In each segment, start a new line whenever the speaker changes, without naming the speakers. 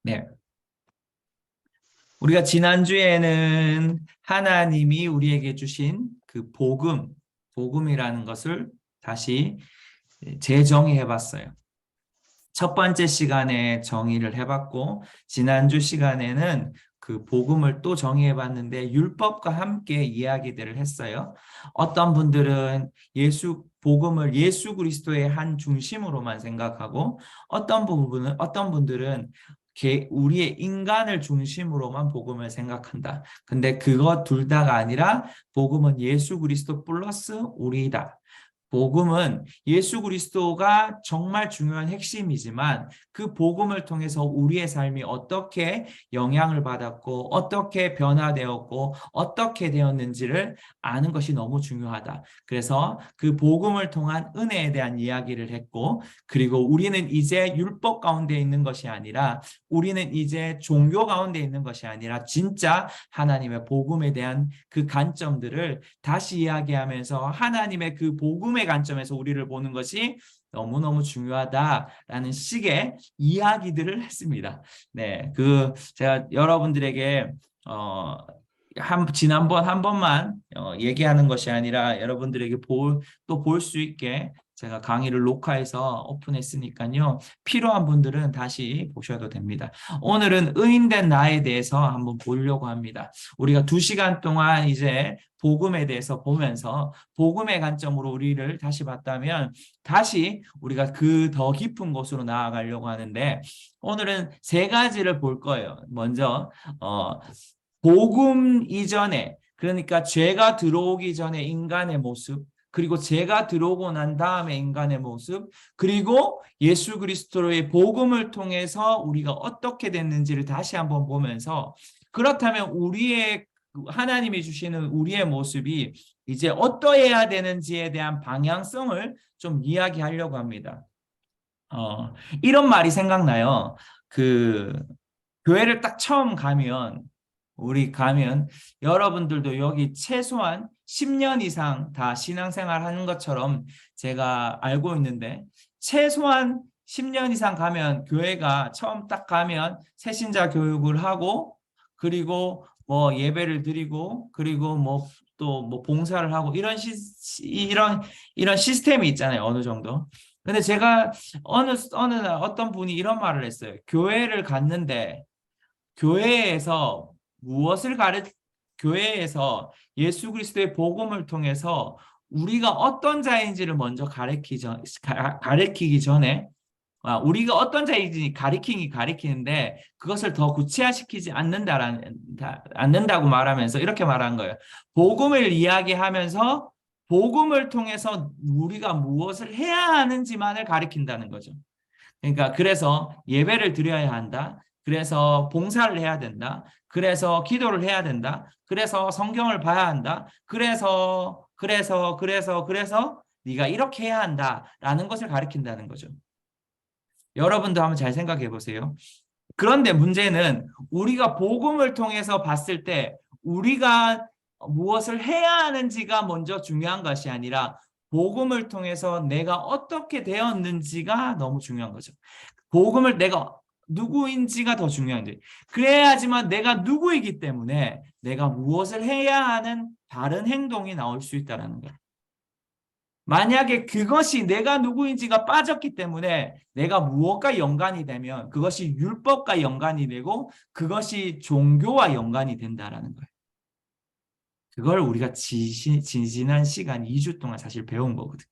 네. 우리가 지난주에는 하나님이 우리에게 주신 그 복음이라는 것을 다시 재정의해 봤어요. 첫 번째 시간에 정의를 해봤고, 지난주 시간에는 그 복음을 또 정의해 봤는데, 율법과 함께 이야기들을 했어요. 어떤 분들은 복음을 예수 그리스도의 한 중심으로만 생각하고, 어떤 분들은 우리의 인간을 중심으로만 복음을 생각한다. 근데 그것 둘 다가 아니라, 복음은 예수 그리스도 플러스 우리다. 복음은 예수 그리스도가 정말 중요한 핵심이지만 그 복음을 통해서 우리의 삶이 어떻게 영향을 받았고 어떻게 변화되었고 어떻게 되었는지를 아는 것이 너무 중요하다. 그래서 그 복음을 통한 은혜에 대한 이야기를 했고, 그리고 우리는 이제 율법 가운데 있는 것이 아니라 우리는 이제 종교 가운데 있는 것이 아니라 진짜 하나님의 복음에 대한 그 관점들을 다시 이야기하면서 하나님의 그 복음의 관점에서 우리를 보는 것이 너무너무 중요하다라는 식의 이야기들을 했습니다. 네, 제가 여러분들에게 지난번 한 번만 얘기하는 것이 아니라 여러분들에게 또 볼 수 있게 제가 강의를 녹화해서 오픈했으니까요. 필요한 분들은 다시 보셔도 됩니다. 오늘은 의인된 나에 대해서 한번 보려고 합니다. 우리가 2시간 동안 이제 복음에 대해서 보면서 복음의 관점으로 우리를 다시 봤다면 다시 우리가 그 더 깊은 곳으로 나아가려고 하는데, 오늘은 3가지를 볼 거예요. 먼저 복음 이전에, 그러니까 죄가 들어오기 전에 인간의 모습, 그리고 죄가 들어오고 난 다음에 인간의 모습, 그리고 예수 그리스도의 복음을 통해서 우리가 어떻게 됐는지를 다시 한번 보면서, 그렇다면 하나님이 주시는 우리의 모습이 이제 어떠해야 되는지에 대한 방향성을 좀 이야기하려고 합니다. 이런 말이 생각나요. 교회를 딱 처음 가면 여러분들도 여기 최소한 10년 이상 다 신앙생활 하는 것처럼 제가 알고 있는데, 최소한 10년 이상 가면 교회가 처음 딱 가면 새신자 교육을 하고, 그리고 뭐 예배를 드리고, 그리고 뭐 또 뭐 봉사를 하고 이런 시스템이 있잖아요. 어느 정도. 근데 제가 어느 날 어떤 분이 이런 말을 했어요. 교회를 갔는데 교회에서 무엇을 교회에서 예수 그리스도의 복음을 통해서 우리가 어떤 자인지를 먼저 가르치기 전에, 우리가 어떤 자인지 가리키는데 그것을 더 구체화시키지 않는다고 말하면서 이렇게 말한 거예요. 복음을 이야기하면서 복음을 통해서 우리가 무엇을 해야 하는지만을 가리킨다는 거죠. 그러니까 그래서 예배를 드려야 한다. 그래서 봉사를 해야 된다. 그래서 기도를 해야 된다. 그래서 성경을 봐야 한다. 그래서 네가 이렇게 해야 한다라는 것을 가리킨다는 거죠. 여러분도 한번 잘 생각해 보세요. 그런데 문제는 우리가 복음을 통해서 봤을 때 우리가 무엇을 해야 하는지가 먼저 중요한 것이 아니라 복음을 통해서 내가 어떻게 되었는지가 너무 중요한 거죠. 복음을 내가 누구인지가 더 중요한데, 그래야지만 내가 누구이기 때문에 내가 무엇을 해야 하는 다른 행동이 나올 수 있다는 거예요. 만약에 그것이 내가 누구인지가 빠졌기 때문에 내가 무엇과 연관이 되면 그것이 율법과 연관이 되고 그것이 종교와 연관이 된다는 거예요. 그걸 우리가 지난 시간 2주 동안 사실 배운 거거든요.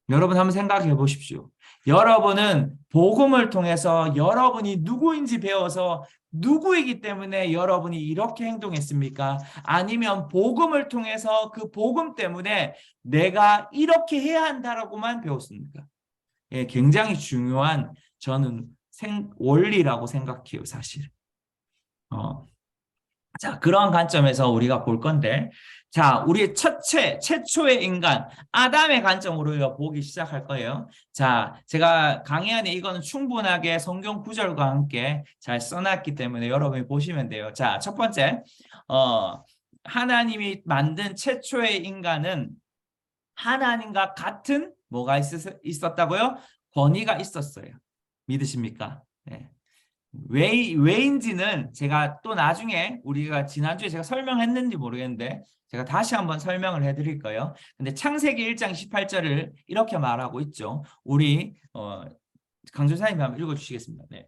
여러분 한번 생각해 보십시오. 여러분은 복음을 통해서 여러분이 누구인지 배워서 누구이기 때문에 여러분이 이렇게 행동했습니까? 아니면 복음을 통해서 그 복음 때문에 내가 이렇게 해야 한다라고만 배웠습니까? 예, 굉장히 중요한 저는 원리라고 생각해요, 사실. 자, 그런 관점에서 우리가 볼 건데, 자, 우리의 최초의 인간, 아담의 관점으로 우리가 보기 시작할 거예요. 자, 제가 강의 안에 이거는 충분하게 성경 구절과 함께 잘 써놨기 때문에 여러분이 보시면 돼요. 자, 첫 번째, 하나님이 만든 최초의 인간은 하나님과 같은 뭐가 있었다고요? 권위가 있었어요. 믿으십니까? 예. 왜인지는 제가 또 나중에 우리가 지난주에 제가 설명했는지 모르겠는데 제가 다시 한번 설명을 해드릴 거예요. 근데 창세기 1장 18절을 이렇게 말하고 있죠. 우리 강조사님이 한번 읽어주시겠습니다. 네.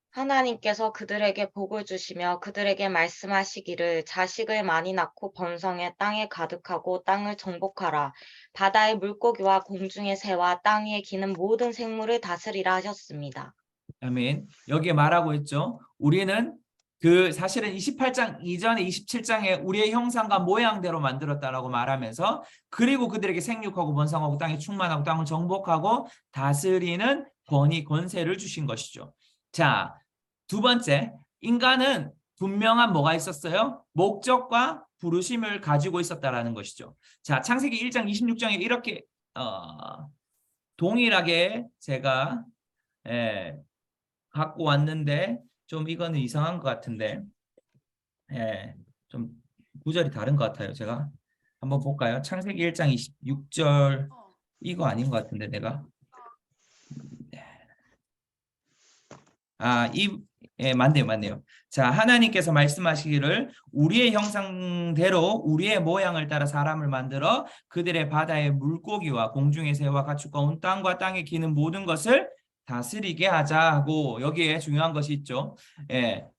하나님께서 그들에게 복을 주시며 그들에게 말씀하시기를 자식을 많이 낳고 번성해 땅에 가득하고 땅을 정복하라. 바다의 물고기와 공중의 새와 땅 위에 기는 모든 생물을 다스리라 하셨습니다.
아멘. 여기에 말하고 있죠. 우리는 사실은 28장 이전에 27장에 우리의 형상과 모양대로 만들었다라고 말하면서 그리고 그들에게 생육하고 번성하고 땅에 충만하고 땅을 정복하고 다스리는 권세를 주신 것이죠. 자, 두 번째, 인간은 분명한 뭐가 있었어요? 목적과 부르심을 가지고 있었다라는 것이죠. 자, 창세기 1장 26장에 이렇게 동일하게 제가 갖고 왔는데 좀 이거는 이상한 것 같은데 좀 구절이 다른 것 같아요. 제가 한번 볼까요? 창세기 1장 26절 이거 아닌 것 같은데 내가 맞네요. 자, 하나님께서 말씀하시기를 우리의 형상대로 우리의 모양을 따라 사람을 만들어 그들의 바다의 물고기와 공중의 새와 가축과 온 땅과 땅에 기는 모든 것을 다스리게 하자 하고 여기에 중요한 것이 있죠.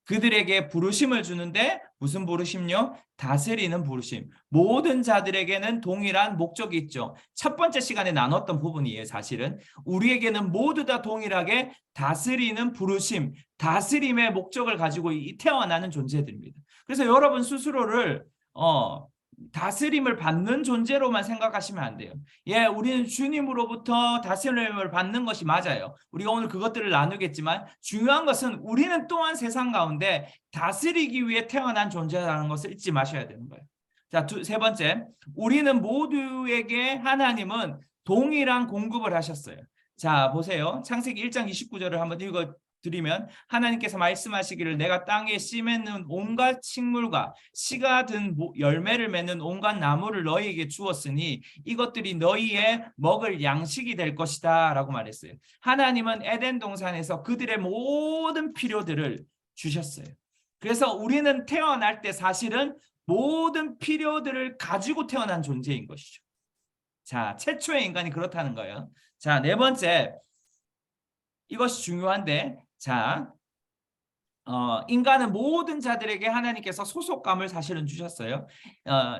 그들에게 부르심을 주는데 무슨 부르심요? 다스리는 부르심. 모든 자들에게는 동일한 목적이 있죠. 첫 번째 시간에 나눴던 부분이에요. 사실은 우리에게는 모두 다 동일하게 다스리는 부르심, 다스림의 목적을 가지고 태어나는 존재들입니다. 그래서 여러분 스스로를 다스림을 받는 존재로만 생각하시면 안 돼요. 우리는 주님으로부터 다스림을 받는 것이 맞아요. 우리가 오늘 그것들을 나누겠지만 중요한 것은 우리는 또한 세상 가운데 다스리기 위해 태어난 존재라는 것을 잊지 마셔야 되는 거예요. 자, 세 번째, 우리는 모두에게 하나님은 동일한 공급을 하셨어요. 자, 보세요. 창세기 1장 29절을 한번 읽어드리면 하나님께서 말씀하시기를 내가 땅에 씨 맺는 온갖 식물과 씨가 든 열매를 맺는 온갖 나무를 너희에게 주었으니 이것들이 너희의 먹을 양식이 될 것이다 라고 말했어요. 하나님은 에덴 동산에서 그들의 모든 필요들을 주셨어요. 그래서 우리는 태어날 때 사실은 모든 필요들을 가지고 태어난 존재인 것이죠. 자, 최초의 인간이 그렇다는 거예요. 자, 네 번째, 이것이 중요한데, 자, 인간은 모든 자들에게 하나님께서 소속감을 사실은 주셨어요.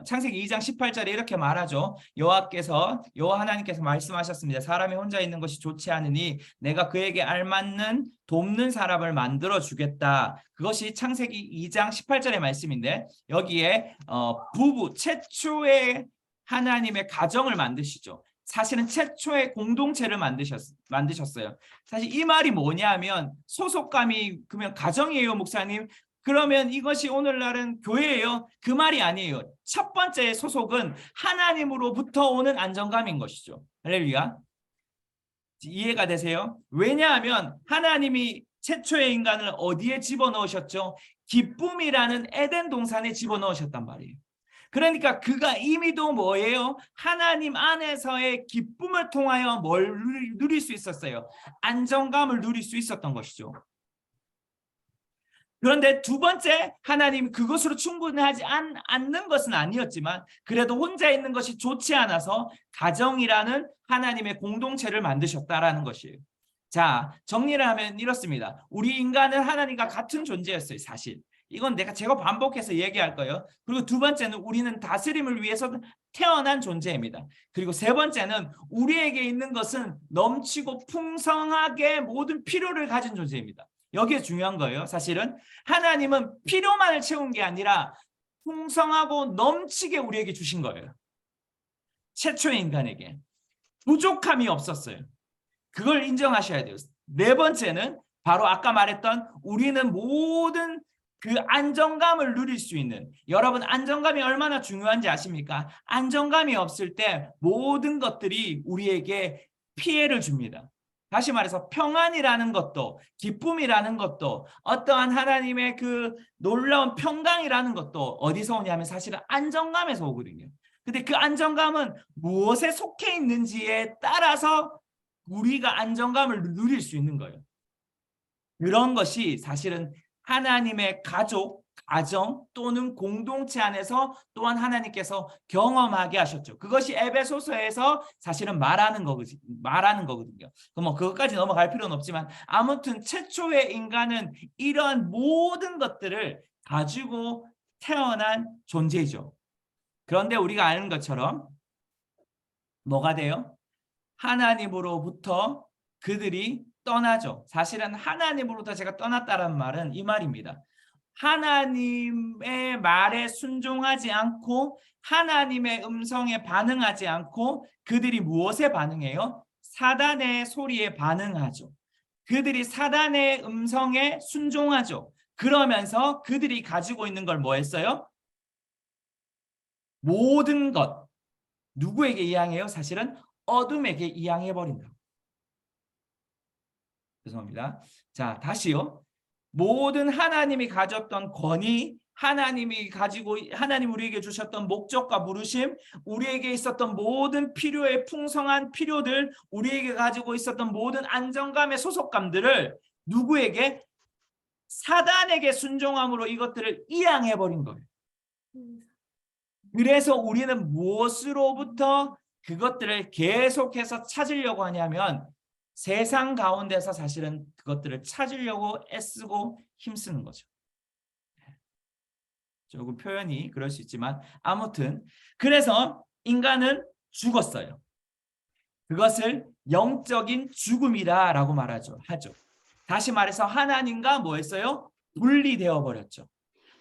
창세기 2장 18절에 이렇게 말하죠. 여호와 하나님께서 말씀하셨습니다. 사람이 혼자 있는 것이 좋지 않으니 내가 그에게 알맞는 돕는 사람을 만들어 주겠다. 그것이 창세기 2장 18절의 말씀인데 여기에 부부 최초의 하나님의 가정을 만드시죠. 사실은 최초의 공동체를 만드셨어요. 사실 이 말이 뭐냐면 소속감이 그러면 가정이에요, 목사님? 그러면 이것이 오늘날은 교회예요? 그 말이 아니에요. 첫 번째 소속은 하나님으로부터 오는 안정감인 것이죠. 할렐루야. 이해가 되세요? 왜냐하면 하나님이 최초의 인간을 어디에 집어넣으셨죠? 기쁨이라는 에덴 동산에 집어넣으셨단 말이에요. 그러니까 그가 이미도 뭐예요? 하나님 안에서의 기쁨을 통하여 뭘 누릴 수 있었어요? 안정감을 누릴 수 있었던 것이죠. 그런데 두 번째, 하나님 그것으로 충분하지 않는 것은 아니었지만 그래도 혼자 있는 것이 좋지 않아서 가정이라는 하나님의 공동체를 만드셨다라는 것이에요. 자, 정리를 하면 이렇습니다. 우리 인간은 하나님과 같은 존재였어요, 사실. 이건 제가 반복해서 얘기할 거예요. 그리고 두 번째는 우리는 다스림을 위해서 태어난 존재입니다. 그리고 세 번째는 우리에게 있는 것은 넘치고 풍성하게 모든 필요를 가진 존재입니다. 여기에 중요한 거예요. 사실은 하나님은 필요만을 채운 게 아니라 풍성하고 넘치게 우리에게 주신 거예요. 최초의 인간에게 부족함이 없었어요. 그걸 인정하셔야 돼요. 네 번째는 바로 아까 말했던 우리는 모든 그 안정감을 누릴 수 있는, 여러분 안정감이 얼마나 중요한지 아십니까? 안정감이 없을 때 모든 것들이 우리에게 피해를 줍니다. 다시 말해서 평안이라는 것도 기쁨이라는 것도 어떠한 하나님의 그 놀라운 평강이라는 것도 어디서 오냐면 사실은 안정감에서 오거든요. 근데 그 안정감은 무엇에 속해 있는지에 따라서 우리가 안정감을 누릴 수 있는 거예요. 그런 것이 사실은 하나님의 가족, 가정 또는 공동체 안에서 또한 하나님께서 경험하게 하셨죠. 그것이 에베소서에서 사실은 말하는 거거든요. 그럼 그것까지 넘어갈 필요는 없지만 아무튼 최초의 인간은 이러한 모든 것들을 가지고 태어난 존재이죠. 그런데 우리가 아는 것처럼 뭐가 돼요? 하나님으로부터 그들이 떠나죠. 사실은 하나님으로부터 제가 떠났다는 말은 이 말입니다. 하나님의 말에 순종하지 않고 하나님의 음성에 반응하지 않고 그들이 무엇에 반응해요? 사단의 소리에 반응하죠. 그들이 사단의 음성에 순종하죠. 그러면서 그들이 가지고 있는 걸 뭐 했어요? 모든 것. 누구에게 이양해요? 사실은 어둠에게 이양해버린다. 죄송합니다. 자, 다시요. 모든 하나님이 가졌던 권위, 하나님 우리에게 주셨던 목적과 부르심, 우리에게 있었던 모든 필요의 풍성한 필요들, 우리에게 가지고 있었던 모든 안정감의 소속감들을 누구에게? 사단에게 순종함으로 이것들을 이양해버린 거예요. 그래서 우리는 무엇으로부터 그것들을 계속해서 찾으려고 하냐면 세상 가운데서 사실은 그것들을 찾으려고 애쓰고 힘쓰는 거죠. 조금 표현이 그럴 수 있지만 아무튼 그래서 인간은 죽었어요. 그것을 영적인 죽음이라고 말하죠. 다시 말해서 하나님과 뭐 했어요? 분리되어 버렸죠.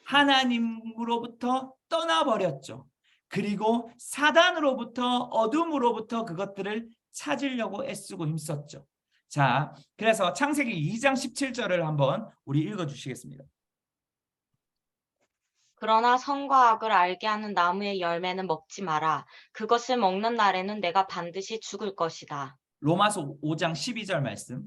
하나님으로부터 떠나버렸죠. 그리고 사단으로부터 어둠으로부터 그것들을 찾으려고 애쓰고 힘썼죠. 자, 그래서 창세기 2장 17절을 한번 우리 읽어주시겠습니다.
그러나 선과 악을 알게 하는 나무의 열매는 먹지 마라. 그것을 먹는 날에는 내가 반드시 죽을 것이다.
로마서 5장 12절 말씀.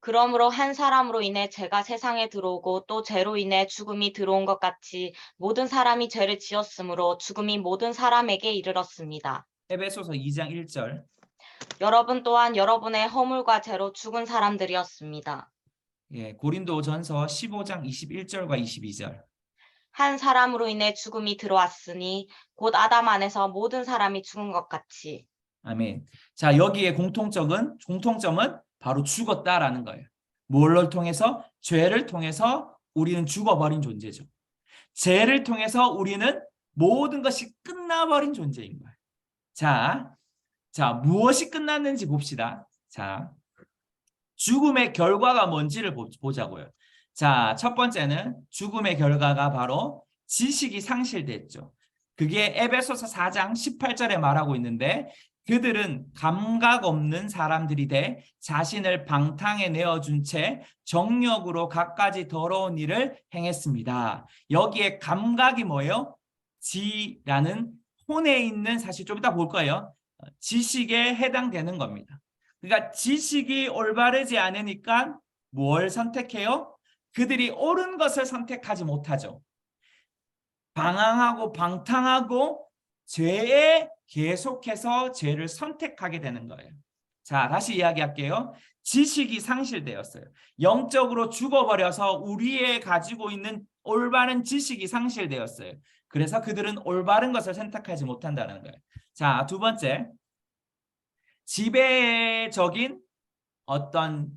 그러므로 한 사람으로 인해 죄가 세상에 들어오고 또 죄로 인해 죽음이 들어온 것 같이 모든 사람이 죄를 지었으므로 죽음이 모든 사람에게 이르렀습니다.
에베소서 2장 1절.
여러분 또한 여러분의 허물과 죄로 죽은 사람들이었습니다.
예, 고린도전서 15장 21절과 22절.
한 사람으로 인해 죽음이 들어왔으니 곧 아담 안에서 모든 사람이 죽은 것 같이.
아멘. 자, 여기에 공통점은 바로 죽었다라는 거예요. 뭘를 통해서? 죄를 통해서 우리는 죽어버린 존재죠. 죄를 통해서 우리는 모든 것이 끝나버린 존재인 거예요. 자, 무엇이 끝났는지 봅시다. 자, 죽음의 결과가 뭔지를 보자고요. 자, 첫 번째는 죽음의 결과가 바로 지식이 상실됐죠. 그게 에베소서 4장 18절에 말하고 있는데 그들은 감각 없는 사람들이 돼 자신을 방탕에 내어준 채 정욕으로 갖가지 더러운 일을 행했습니다. 여기에 감각이 뭐예요? 지라는 혼에 있는, 사실 좀 이따 볼 거예요. 지식에 해당되는 겁니다. 그러니까 지식이 올바르지 않으니까 뭘 선택해요? 그들이 옳은 것을 선택하지 못하죠. 방황하고 방탕하고 죄에 계속해서 죄를 선택하게 되는 거예요. 자, 다시 이야기할게요. 지식이 상실되었어요. 영적으로 죽어버려서 우리의 가지고 있는 올바른 지식이 상실되었어요. 그래서 그들은 올바른 것을 선택하지 못한다는 거예요. 자, 두 번째, 지배적인 어떤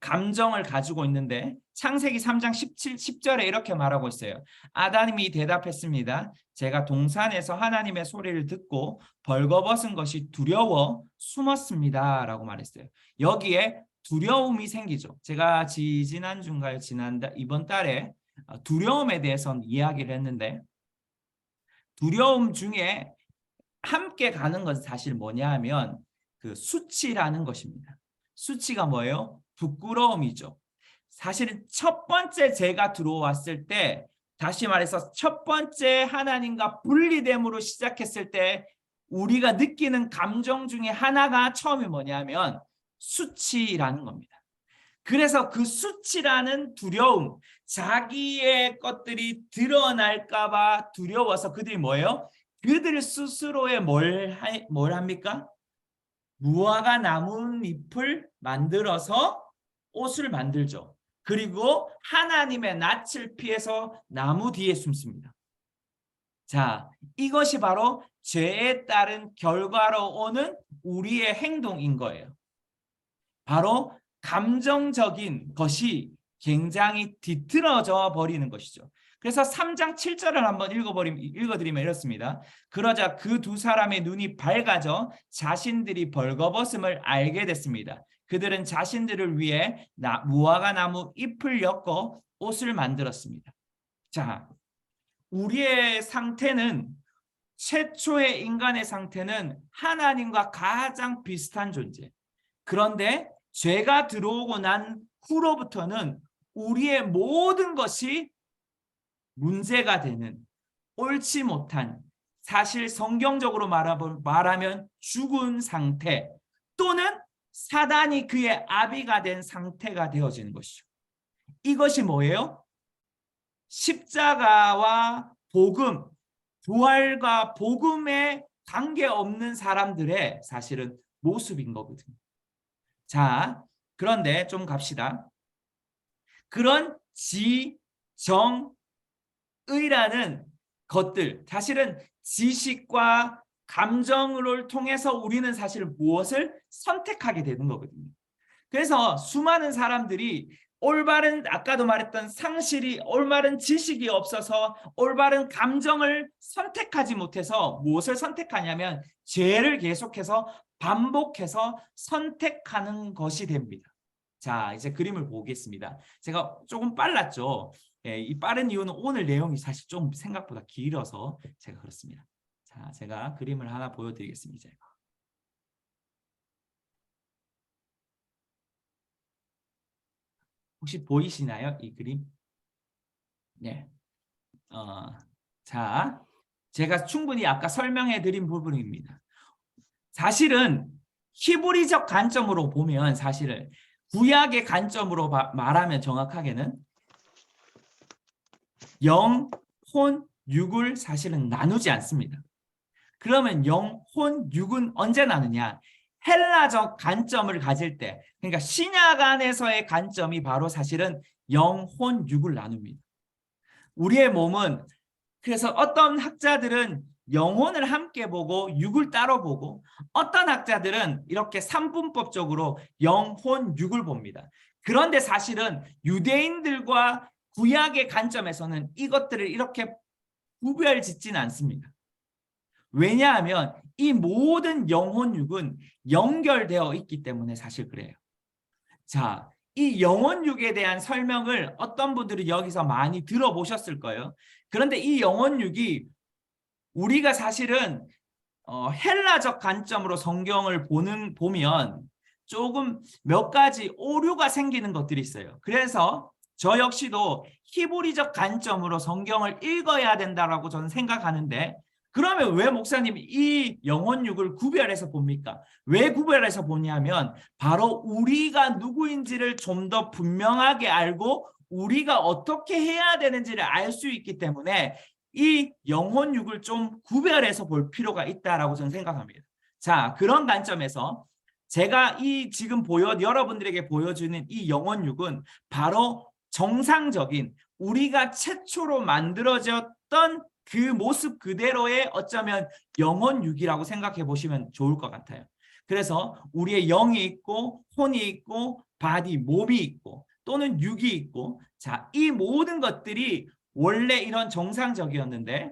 감정을 가지고 있는데 창세기 3장 10절에 이렇게 말하고 있어요. 아담이 대답했습니다. 제가 동산에서 하나님의 소리를 듣고 벌거벗은 것이 두려워 숨었습니다 라고 말했어요. 여기에 두려움이 생기죠. 제가 지난주인가요? 이번 달에 두려움에 대해서 이야기를 했는데 두려움 중에 함께 가는 것은 사실 뭐냐 하면 그 수치라는 것입니다. 수치가 뭐예요? 부끄러움이죠. 사실은 첫 번째 죄가 들어왔을 때, 다시 말해서 첫 번째 하나님과 분리됨으로 시작했을 때 우리가 느끼는 감정 중에 하나가 처음이 뭐냐면 수치라는 겁니다. 그래서 그 수치라는 두려움, 자기의 것들이 드러날까 봐 두려워서 그들이 뭐예요? 그들 스스로의 뭘 합니까? 무화과 나뭇잎을 만들어서 옷을 만들죠. 그리고 하나님의 낯을 피해서 나무 뒤에 숨습니다. 자, 이것이 바로 죄에 따른 결과로 오는 우리의 행동인 거예요. 바로 감정적인 것이 굉장히 뒤틀어져 버리는 것이죠. 그래서 3장 7절을 한번 읽어드리면 이렇습니다. 그러자 그 두 사람의 눈이 밝아져 자신들이 벌거벗음을 알게 됐습니다. 그들은 자신들을 위해 무화과 나무 잎을 엮어 옷을 만들었습니다. 자, 우리의 상태는, 최초의 인간의 상태는 하나님과 가장 비슷한 존재. 그런데 죄가 들어오고 난 후로부터는 우리의 모든 것이 문제가 되는, 옳지 못한, 사실 성경적으로 말하면 죽은 상태, 또는 사단이 그의 아비가 된 상태가 되어지는 것이죠. 이것이 뭐예요? 십자가와 복음, 부활과 복음에 관계없는 사람들의 사실은 모습인 거거든요. 자, 그런데 좀 갑시다. 그런 지정의라는 것들, 사실은 지식과 감정을 통해서 우리는 사실 무엇을 선택하게 되는 거거든요. 그래서 수많은 사람들이 올바른, 아까도 말했던 상실이, 올바른 지식이 없어서 올바른 감정을 선택하지 못해서 무엇을 선택하냐면 죄를 계속해서 반복해서 선택하는 것이 됩니다. 자, 이제 그림을 보겠습니다. 제가 조금 빨랐죠. 이 빠른 이유는 오늘 내용이 사실 좀 생각보다 길어서 제가 그렇습니다. 자, 제가 그림을 하나 보여드리겠습니다. 혹시 보이시나요? 이 그림? 네. 자, 제가 충분히 아까 설명해 드린 부분입니다. 사실은 히브리적 관점으로 보면, 사실은 구약의 관점으로 말하면 정확하게는 영, 혼, 육을 사실은 나누지 않습니다. 그러면 영, 혼, 육은 언제 나누냐? 헬라적 관점을 가질 때, 그러니까 신약 안에서의 관점이 바로 사실은 영, 혼, 육을 나눕니다. 우리의 몸은, 그래서 어떤 학자들은 영혼을 함께 보고 육을 따로 보고, 어떤 학자들은 이렇게 삼분법적으로 영, 혼, 육을 봅니다. 그런데 사실은 유대인들과 구약의 관점에서는 이것들을 이렇게 구별짓지는 않습니다. 왜냐하면 이 모든 영혼 육은 연결되어 있기 때문에 사실 그래요. 자, 이 영혼 육에 대한 설명을 어떤 분들이 여기서 많이 들어보셨을 거예요. 그런데 이 영혼 육이 우리가 사실은 헬라적 관점으로 성경을 보면 조금 몇 가지 오류가 생기는 것들이 있어요. 그래서 저 역시도 히브리적 관점으로 성경을 읽어야 된다라고 저는 생각하는데, 그러면 왜 목사님이 이 영혼육을 구별해서 봅니까? 왜 구별해서 보냐면 바로 우리가 누구인지를 좀 더 분명하게 알고 우리가 어떻게 해야 되는지를 알 수 있기 때문에 이 영혼육을 좀 구별해서 볼 필요가 있다라고 저는 생각합니다. 자, 그런 관점에서 제가 이 지금 여러분들에게 보여주는 이 영혼육은 바로 정상적인, 우리가 최초로 만들어졌던 그 모습 그대로의 어쩌면 영혼육이라고 생각해 보시면 좋을 것 같아요. 그래서 우리의 영이 있고 혼이 있고 바디, 몸이 있고 또는 육이 있고, 자, 이 모든 것들이 원래 이런 정상적이었는데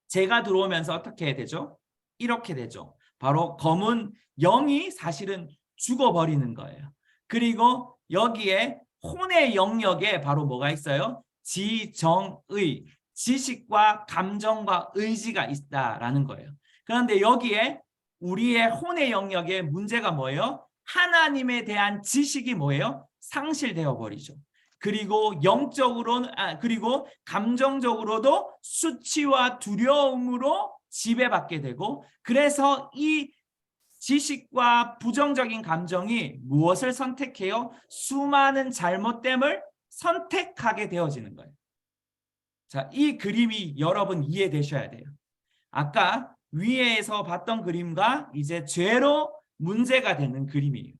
제가 들어오면서 어떻게 되죠? 이렇게 되죠. 바로 검은 영이 사실은 죽어버리는 거예요. 그리고 여기에 혼의 영역에 바로 뭐가 있어요? 지정의, 지식과 감정과 의지가 있다라는 거예요. 그런데 여기에 우리의 혼의 영역에 문제가 뭐예요? 하나님에 대한 지식이 뭐예요? 상실되어 버리죠. 그리고 그리고 감정적으로도 수치와 두려움으로 지배받게 되고, 그래서 이 지식과 부정적인 감정이 무엇을 선택해요? 수많은 잘못됨을 선택하게 되어지는 거예요. 자, 이 그림이 여러분 이해되셔야 돼요. 아까 위에서 봤던 그림과 이제 죄로 문제가 되는 그림이에요.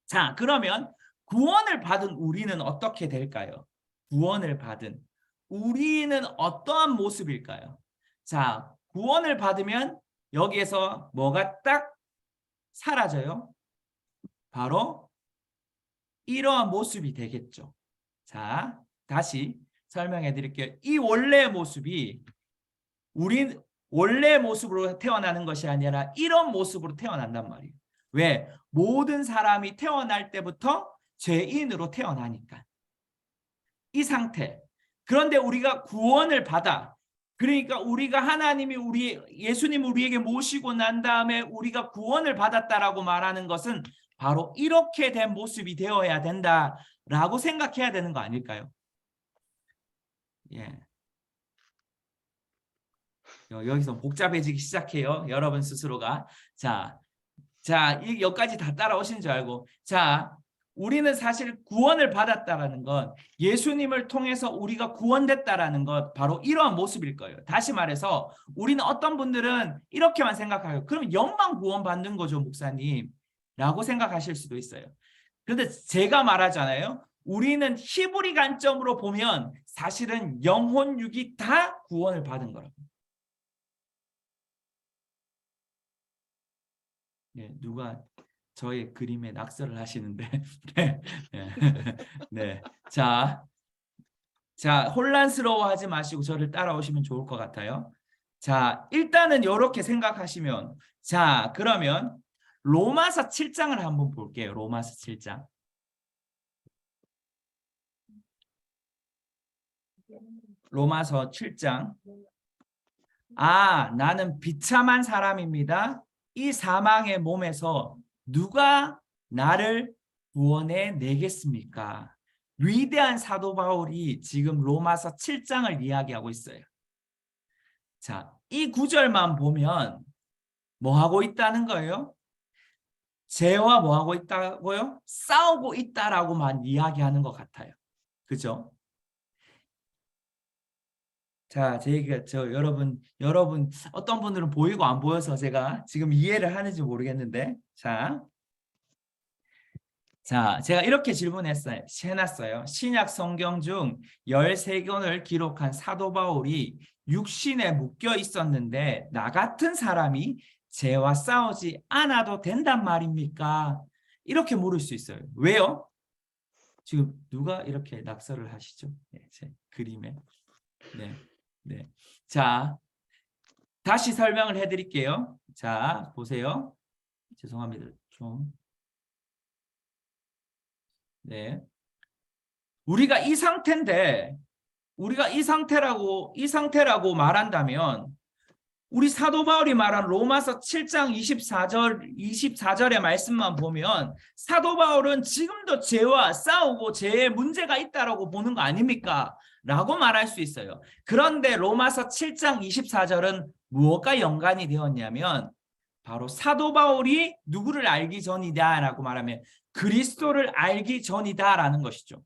자, 그러면 구원을 받은 우리는 어떻게 될까요? 구원을 받은 우리는 어떠한 모습일까요? 자, 구원을 받으면 여기에서 뭐가 딱 사라져요? 바로 이러한 모습이 되겠죠. 자, 다시 설명해 드릴게요. 이 원래의 모습이 우린 원래의 모습으로 태어나는 것이 아니라 이런 모습으로 태어난단 말이에요. 왜? 모든 사람이 태어날 때부터 죄인으로 태어나니까. 이 상태. 그런데 우리가 구원을 받아. 그러니까 우리가 하나님이 예수님 우리에게 모시고 난 다음에 우리가 구원을 받았다라고 말하는 것은 바로 이렇게 된 모습이 되어야 된다라고 생각해야 되는 거 아닐까요? 예. 여기서 복잡해지기 시작해요. 여러분 스스로가. 자, 여기까지 다 따라오신 줄 알고. 자, 우리는 사실 구원을 받았다라는 건 예수님을 통해서 우리가 구원됐다라는 것 바로 이러한 모습일 거예요. 다시 말해서 우리는 어떤 분들은 이렇게만 생각해요. 그럼 영만 구원받는 거죠, 목사님. 라고 생각하실 수도 있어요. 그런데 제가 말하잖아요. 우리는 히브리 관점으로 보면 사실은 영혼, 육이 다 구원을 받은 거라고. 네, 누가 저의 그림에 낙서를 하시는데 네, 네. 자, 혼란스러워하지 마시고 저를 따라오시면 좋을 것 같아요. 자, 일단은 이렇게 생각하시면 자, 그러면 로마서 7장을 한번 볼게요. 로마서 7장. 로마서 7장. 아, 나는 비참한 사람입니다. 이 사망의 몸에서 누가 나를 구원해 내겠습니까? 위대한 사도 바울이 지금 로마서 7장을 이야기하고 있어요. 자, 이 구절만 보면 뭐 하고 있다는 거예요? 죄와 뭐 하고 있다고요? 싸우고 있다라고만 이야기하는 것 같아요. 그죠? 자, 여러분 어떤 분들은 보이고 안 보여서 제가 지금 이해를 하는지 모르겠는데, 제가 이렇게 해놨어요. 신약 성경 중 13권을 기록한 사도 바울이 육신에 묶여 있었는데 나 같은 사람이 죄와 싸우지 않아도 된단 말입니까? 이렇게 물을 수 있어요. 왜요? 지금 누가 이렇게 낙서를 하시죠? 네, 제 그림에. 네. 네. 자, 다시 설명을 해드릴게요. 자, 보세요. 죄송합니다. 네. 우리가 이 상태라고 말한다면, 우리 사도 바울이 말한 로마서 7장 24절의 말씀만 보면, 사도 바울은 지금도 죄와 싸우고 죄에 문제가 있다라고 보는 거 아닙니까? 라고 말할 수 있어요. 그런데 로마서 7장 24절은 무엇과 연관이 되었냐면 바로 사도 바울이 누구를 알기 전이다라고 말하면 그리스도를 알기 전이다라는 것이죠.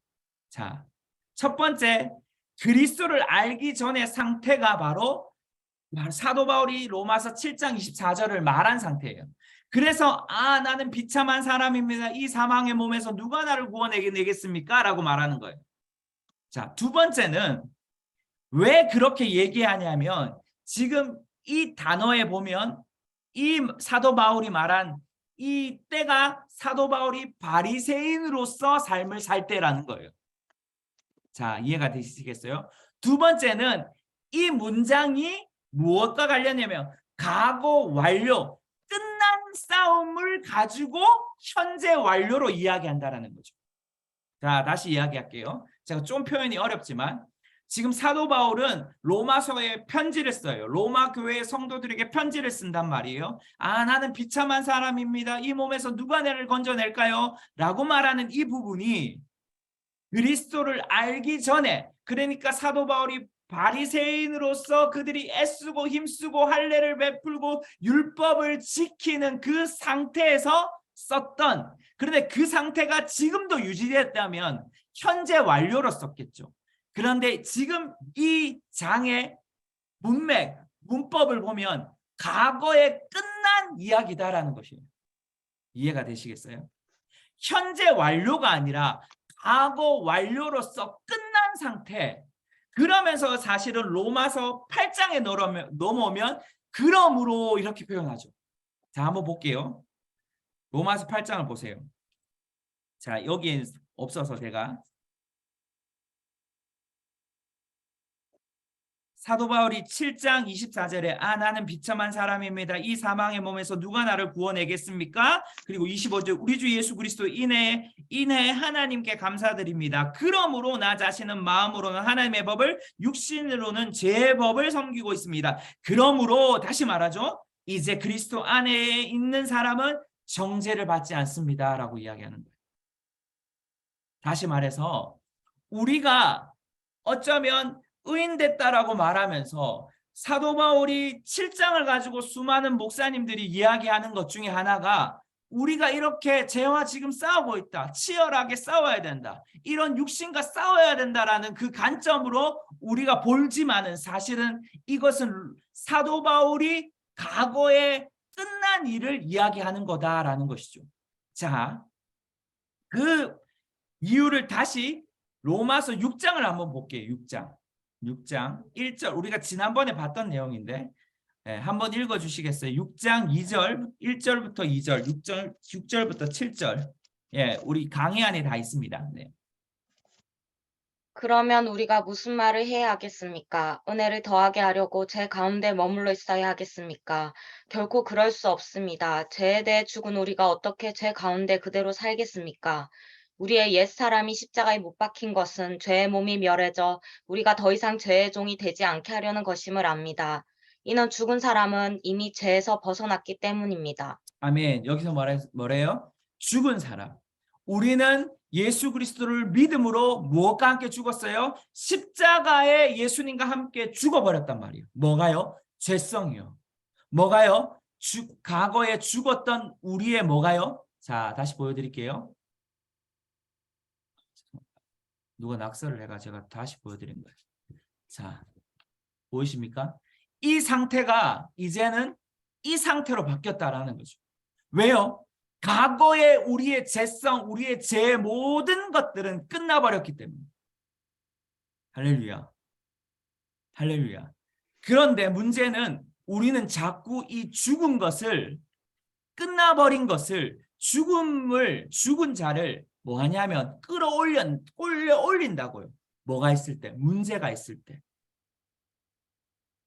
자, 첫 번째 그리스도를 알기 전의 상태가 바로 사도 바울이 로마서 7장 24절을 말한 상태예요. 그래서 나는 비참한 사람입니다. 이 사망의 몸에서 누가 나를 구원해내겠습니까? 라고 말하는 거예요. 자, 두 번째는 왜 그렇게 얘기하냐면 지금 이 단어에 보면 이 사도 바울이 말한 이 때가 사도 바울이 바리새인으로서 삶을 살 때라는 거예요. 자, 이해가 되시겠어요? 두 번째는 이 문장이 무엇과 관련이냐면 과거 완료, 끝난 싸움을 가지고 현재 완료로 이야기한다라는 거죠. 자, 다시 이야기할게요. 제가 좀 표현이 어렵지만 지금 사도 바울은 로마서에 편지를 써요. 로마 교회의 성도들에게 편지를 쓴단 말이에요. 나는 비참한 사람입니다. 이 몸에서 누가 나를 건져낼까요? 라고 말하는 이 부분이 그리스도를 알기 전에, 그러니까 사도 바울이 바리새인으로서 그들이 애쓰고 힘쓰고 할례를 베풀고 율법을 지키는 그 상태에서 썼던, 그런데 그 상태가 지금도 유지됐다면 현재 완료로 썼겠죠. 그런데 지금 이 장의 문법을 보면 과거에 끝난 이야기다라는 것이에요. 이해가 되시겠어요? 현재 완료가 아니라 과거 완료로서 끝난 상태. 그러면서 사실은 로마서 8장에 넘어오면 그러므로 이렇게 표현하죠. 자, 한번 볼게요. 로마서 8장을 보세요. 자, 여기에 없어서 제가 사도 바울이 7장 24절에 나는 비참한 사람입니다. 이 사망의 몸에서 누가 나를 구원하겠습니까? 그리고 25절 우리 주 예수 그리스도 인해 하나님께 감사드립니다. 그러므로 나 자신은 마음으로는 하나님의 법을 육신으로는 제 법을 섬기고 있습니다. 그러므로 다시 말하죠. 이제 그리스도 안에 있는 사람은 정죄를 받지 않습니다. 라고 이야기하는 거예요. 다시 말해서 우리가 어쩌면 의인됐다라고 말하면서 사도 바울이 7장을 가지고 수많은 목사님들이 이야기하는 것 중에 하나가 우리가 이렇게 죄와 지금 싸우고 있다. 치열하게 싸워야 된다. 이런 육신과 싸워야 된다라는 그 관점으로 우리가 볼지만은 사실은 이것은 사도 바울이 과거에 끝난 일을 이야기하는 거다라는 것이죠. 자, 그 이유를 다시 로마서 6장을 한번 볼게요. 6장 1절 우리가 지난번에 봤던 내용인데 한번 읽어주시겠어요? 6장 2절 1절부터 2절 6절부터 7절 우리 강의 안에 다 있습니다. 네.
그러면 우리가 무슨 말을 해야 하겠습니까? 은혜를 더하게 하려고 제 가운데 머물러 있어야 하겠습니까? 결코 그럴 수 없습니다. 죄에 대해 죽은 우리가 어떻게 죄 가운데 그대로 살겠습니까? 우리의 옛사람이 십자가에 못 박힌 것은 죄의 몸이 멸해져 우리가 더 이상 죄의 종이 되지 않게 하려는 것임을 압니다. 이는 죽은 사람은 이미 죄에서 벗어났기 때문입니다.
아멘. 여기서 뭐래요? 죽은 사람. 우리는 예수 그리스도를 믿음으로 무엇과 함께 죽었어요? 십자가에 예수님과 함께 죽어버렸단 말이에요. 뭐가요? 죄성이요. 뭐가요? 과거에 죽었던 우리의 뭐가요? 자, 다시 보여드릴게요. 누가 낙서를 해가 제가 다시 보여드린 거예요. 자, 보이십니까? 이 상태가 이제는 이 상태로 바뀌었다라는 거죠. 왜요? 과거에 우리의 죄성, 우리의 죄의 모든 것들은 끝나버렸기 때문에. 할렐루야. 할렐루야. 그런데 문제는 우리는 자꾸 이 죽은 것을, 끝나버린 것을, 죽은 자를 뭐 하냐면 끌어올린다고요. 뭐가 있을 때? 문제가 있을 때.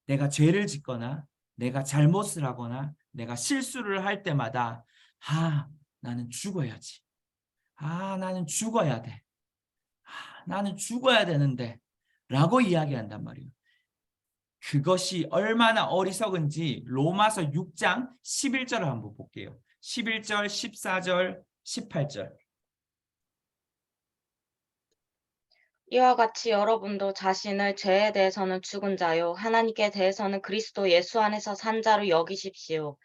내가 죄를 짓거나 내가 잘못을 하거나 내가 실수를 할 때마다 나는 죽어야지. 나는 죽어야 돼. 나는 죽어야 되는데 라고 이야기한단 말이에요. 그것이 얼마나 어리석은지 로마서 6장 11절을 한번 볼게요. 11절, 14절, 18절.
이와 같이 여러분도 자신을 죄에 대해서는 죽은 자요, 하나님께 대해서는 그리스도 예수 안에서 산 자로 여기십시오.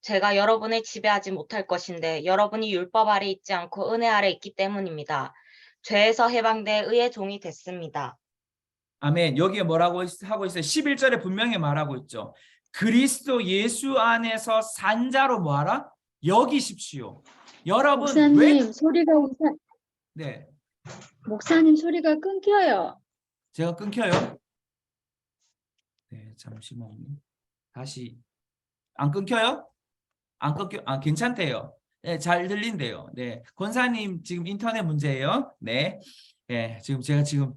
제가 여러분을 지배하지 못할 것인데 여러분이 율법 아래 있지 않고 은혜 아래 있기 때문입니다. 죄에서 해방돼 의의 종이 됐습니다.
아멘. 여기에 뭐라고 하고 있어요? 11절에 분명히 말하고 있죠. 그리스도 예수 안에서 산 자로 뭐하라? 여기십시오. 여러분
목사님 소리가
네.
목사님 소리가 끊겨요.
제가 끊겨요? 네, 잠시만요. 다시 안 끊겨요? 안 끊겨? 괜찮대요. 네, 잘 들린대요. 네, 권사님 지금 인터넷 문제예요. 네, 네, 제가 지금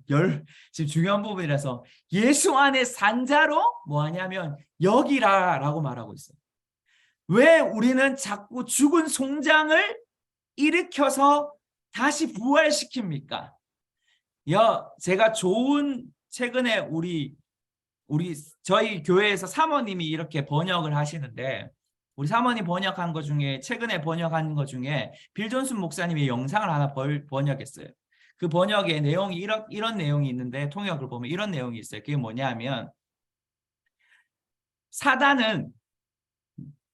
중요한 부분이라서 예수 안에 산 자로 뭐 하냐면 여기라라고 말하고 있어요. 왜 우리는 자꾸 죽은 송장을 일으켜서 다시 부활시킵니까? 제가 최근에 저희 교회에서 사모님이 이렇게 번역을 하시는데 우리 사모님 번역한 것 중에 최근에 번역한 것 중에 빌 존슨 목사님의 영상을 하나 번역했어요. 그 번역의 내용이 이런 내용이 있는데 통역을 보면 이런 내용이 있어요. 그게 뭐냐면 사단은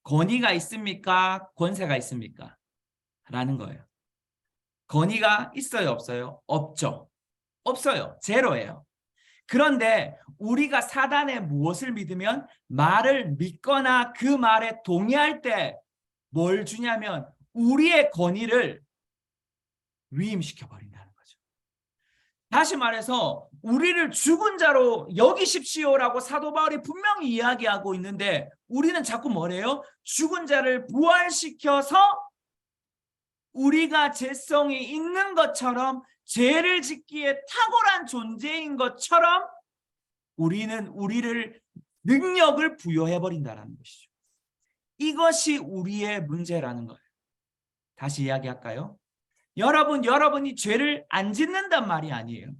권위가 있습니까? 권세가 있습니까? 라는 거예요. 권위가 있어요? 없어요? 없죠. 없어요. 제로예요. 그런데 우리가 사단의 무엇을 믿으면 말을 믿거나 그 말에 동의할 때 뭘 주냐면 우리의 권위를 위임시켜 버린다는 거죠. 다시 말해서 우리를 죽은 자로 여기십시오라고 사도 바울이 분명히 이야기하고 있는데 우리는 자꾸 뭐래요? 죽은 자를 부활시켜서 우리가 죄성이 있는 것처럼 죄를 짓기에 탁월한 존재인 것처럼 우리는 우리를 능력을 부여해 버린다는 것이죠. 이것이 우리의 문제라는 거예요. 다시 이야기할까요? 여러분이 죄를 안 짓는단 말이 아니에요.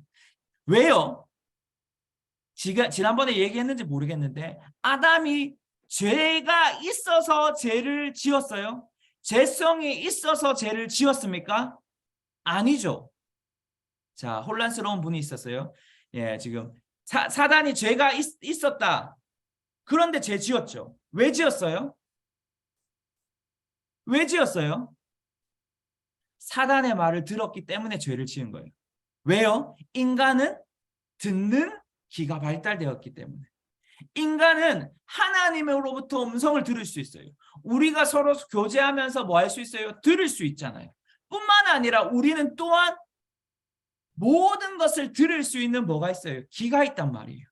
왜요? 지난번에 얘기했는지 모르겠는데 아담이 죄가 있어서 죄를 지었어요? 죄성이 있어서 죄를 지었습니까? 아니죠. 자, 혼란스러운 분이 있었어요. 예, 지금 사단이 죄가 있었다. 그런데 죄 지었죠. 왜 지었어요? 왜 지었어요? 사단의 말을 들었기 때문에 죄를 지은 거예요. 왜요? 인간은 듣는 귀가 발달되었기 때문에. 인간은 하나님으로부터 음성을 들을 수 있어요. 우리가 서로 교제하면서 뭐 할 수 있어요? 들을 수 있잖아요. 뿐만 아니라 우리는 또한 모든 것을 들을 수 있는 뭐가 있어요? 귀가 있단 말이에요.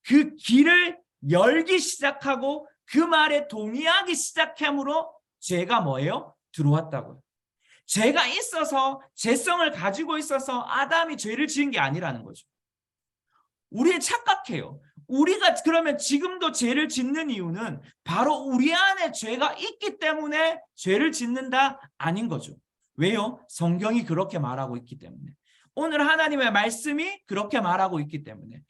그 귀를 열기 시작하고 그 말에 동의하기 시작함으로 죄가 뭐예요? 들어왔다고요. 죄가 있어서 죄성을 가지고 있어서 아담이 죄를 지은 게 아니라는 거죠. 우리 착각해요. 우리가 그러면 지금도 죄를 짓는 이유는 바로 우리 안에 죄가 있기 때문에 죄를 짓는다? 아닌 거죠. 왜요? 성경이 그렇게 말하고 있기 때문에. 오늘 하나님의 말씀이 그렇게 말하고 있기 때문에.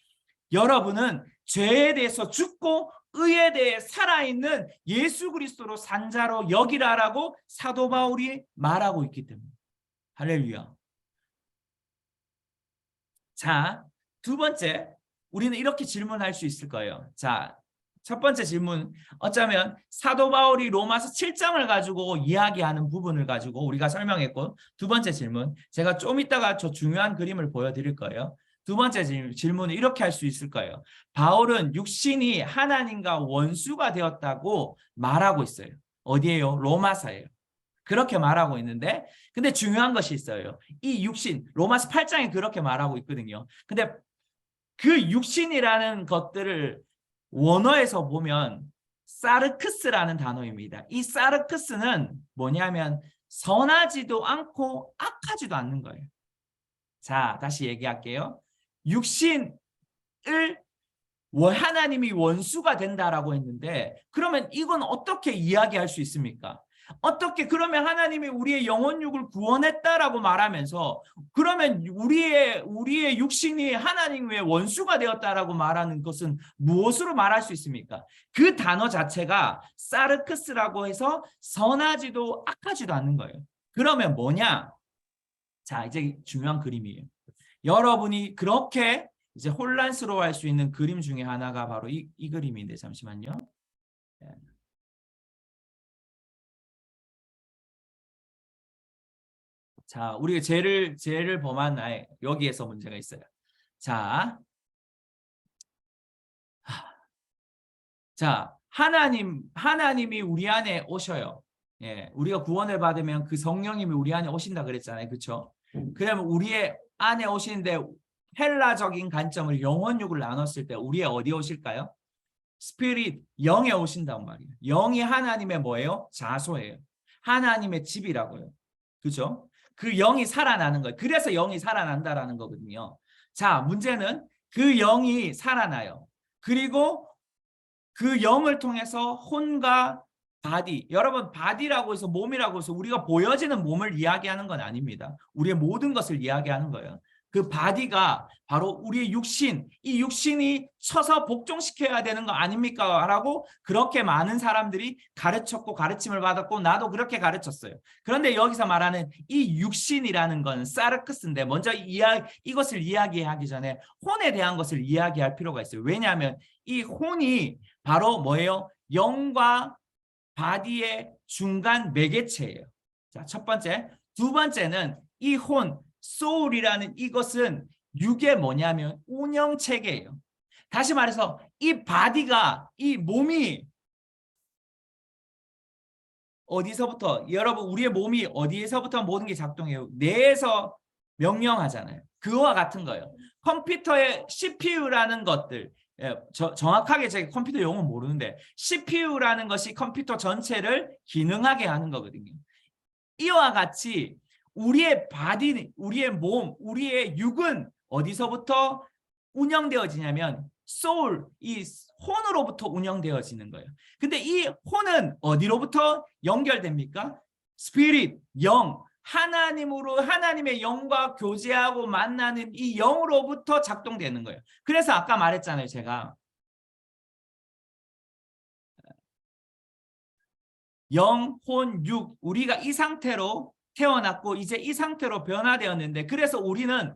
여러분은 죄에 대해서 죽고 의에 대해 살아있는 예수 그리스도로 산 자로 여기라라고 사도 바울이 말하고 있기 때문에. 할렐루야. 자, 두 번째, 우리는 이렇게 질문할 수 있을 거예요. 자, 첫 번째 질문, 어쩌면 사도 바울이 로마서 7장을 가지고 이야기하는 부분을 가지고 우리가 설명했고, 두 번째 질문, 제가 좀 이따가 저 중요한 그림을 보여드릴 거예요. 두 번째 질문은 이렇게 할 수 있을 거예요. 바울은 육신이 하나님과 원수가 되었다고 말하고 있어요. 어디에요? 로마서예요. 그렇게 말하고 있는데, 근데 중요한 것이 있어요. 이 육신, 로마서 8장에 그렇게 말하고 있거든요. 근데 그 육신이라는 것들을 원어에서 보면 사르크스라는 단어입니다. 이 사르크스는 뭐냐면 선하지도 않고 악하지도 않는 거예요. 자, 다시 얘기할게요. 육신을 하나님이 원수가 된다라고 했는데 그러면 이건 어떻게 이야기할 수 있습니까? 어떻게 그러면 하나님이 우리의 영혼육을 구원했다라고 말하면서 그러면 우리의 육신이 하나님의 원수가 되었다라고 말하는 것은 무엇으로 말할 수 있습니까? 그 단어 자체가 사르크스라고 해서 선하지도 악하지도 않는 거예요. 그러면 뭐냐? 자, 이제 중요한 그림이에요. 여러분이 그렇게 이제 혼란스러워할 수 있는 그림 중에 하나가 바로 이 그림인데 잠시만요. 네. 자, 우리가 죄를 범한 여기에서 문제가 있어요. 자, 하나님이 우리 안에 오셔요. 예, 우리가 구원을 받으면 그 성령님이 우리 안에 오신다 그랬잖아요, 그렇죠? 그러면 우리의 안에 오시는데 헬라적인 관점을 영혼육을 나눴을 때 우리의 어디에 오실까요? 스피릿, 영에 오신단 말이에요. 영이 하나님의 뭐예요? 자소예요. 하나님의 집이라고요. 그죠? 그 영이 살아나는 거예요. 그래서 영이 살아난다라는 거거든요. 자, 문제는 그 영이 살아나요. 그리고 그 영을 통해서 혼과 바디, 여러분 바디라고 해서 몸이라고 해서 우리가 보여지는 몸을 이야기하는 건 아닙니다. 우리의 모든 것을 이야기하는 거예요. 그 바디가 바로 우리의 육신, 이 육신이 쳐서 복종시켜야 되는 거 아닙니까? 라고 그렇게 많은 사람들이 가르쳤고 가르침을 받았고 나도 그렇게 가르쳤어요. 그런데 여기서 말하는 이 육신이라는 건 사르크스인데 먼저 이것을 이야기하기 전에 혼에 대한 것을 이야기할 필요가 있어요. 왜냐하면 이 혼이 바로 뭐예요? 영과 바디의 중간 매개체예요. 자, 첫 번째. 두 번째는 이 혼, 소울이라는 이것은 육의 뭐냐면 운영체계예요. 다시 말해서 이 바디가, 이 몸이 어디서부터? 여러분 우리의 몸이 어디에서부터 모든 게 작동해요? 뇌에서 명령하잖아요. 그거와 같은 거예요. 컴퓨터의 CPU라는 것들, 정확하게 제가 컴퓨터 용어 모르는데 CPU라는 것이 컴퓨터 전체를 기능하게 하는 거거든요. 이와 같이 우리의 바디, 우리의 몸, 우리의 육은 어디서부터 운영되어지냐면 소울, 이 혼으로부터 운영되어지는 거예요. 근데 이 혼은 어디로부터 연결됩니까? 스피릿, 영, 하나님으로, 하나님의 영과 교제하고 만나는 이 영으로부터 작동되는 거예요. 그래서 아까 말했잖아요, 제가. 영, 혼, 육, 우리가 이 상태로 태어났고 이제 이 상태로 변화되었는데, 그래서 우리는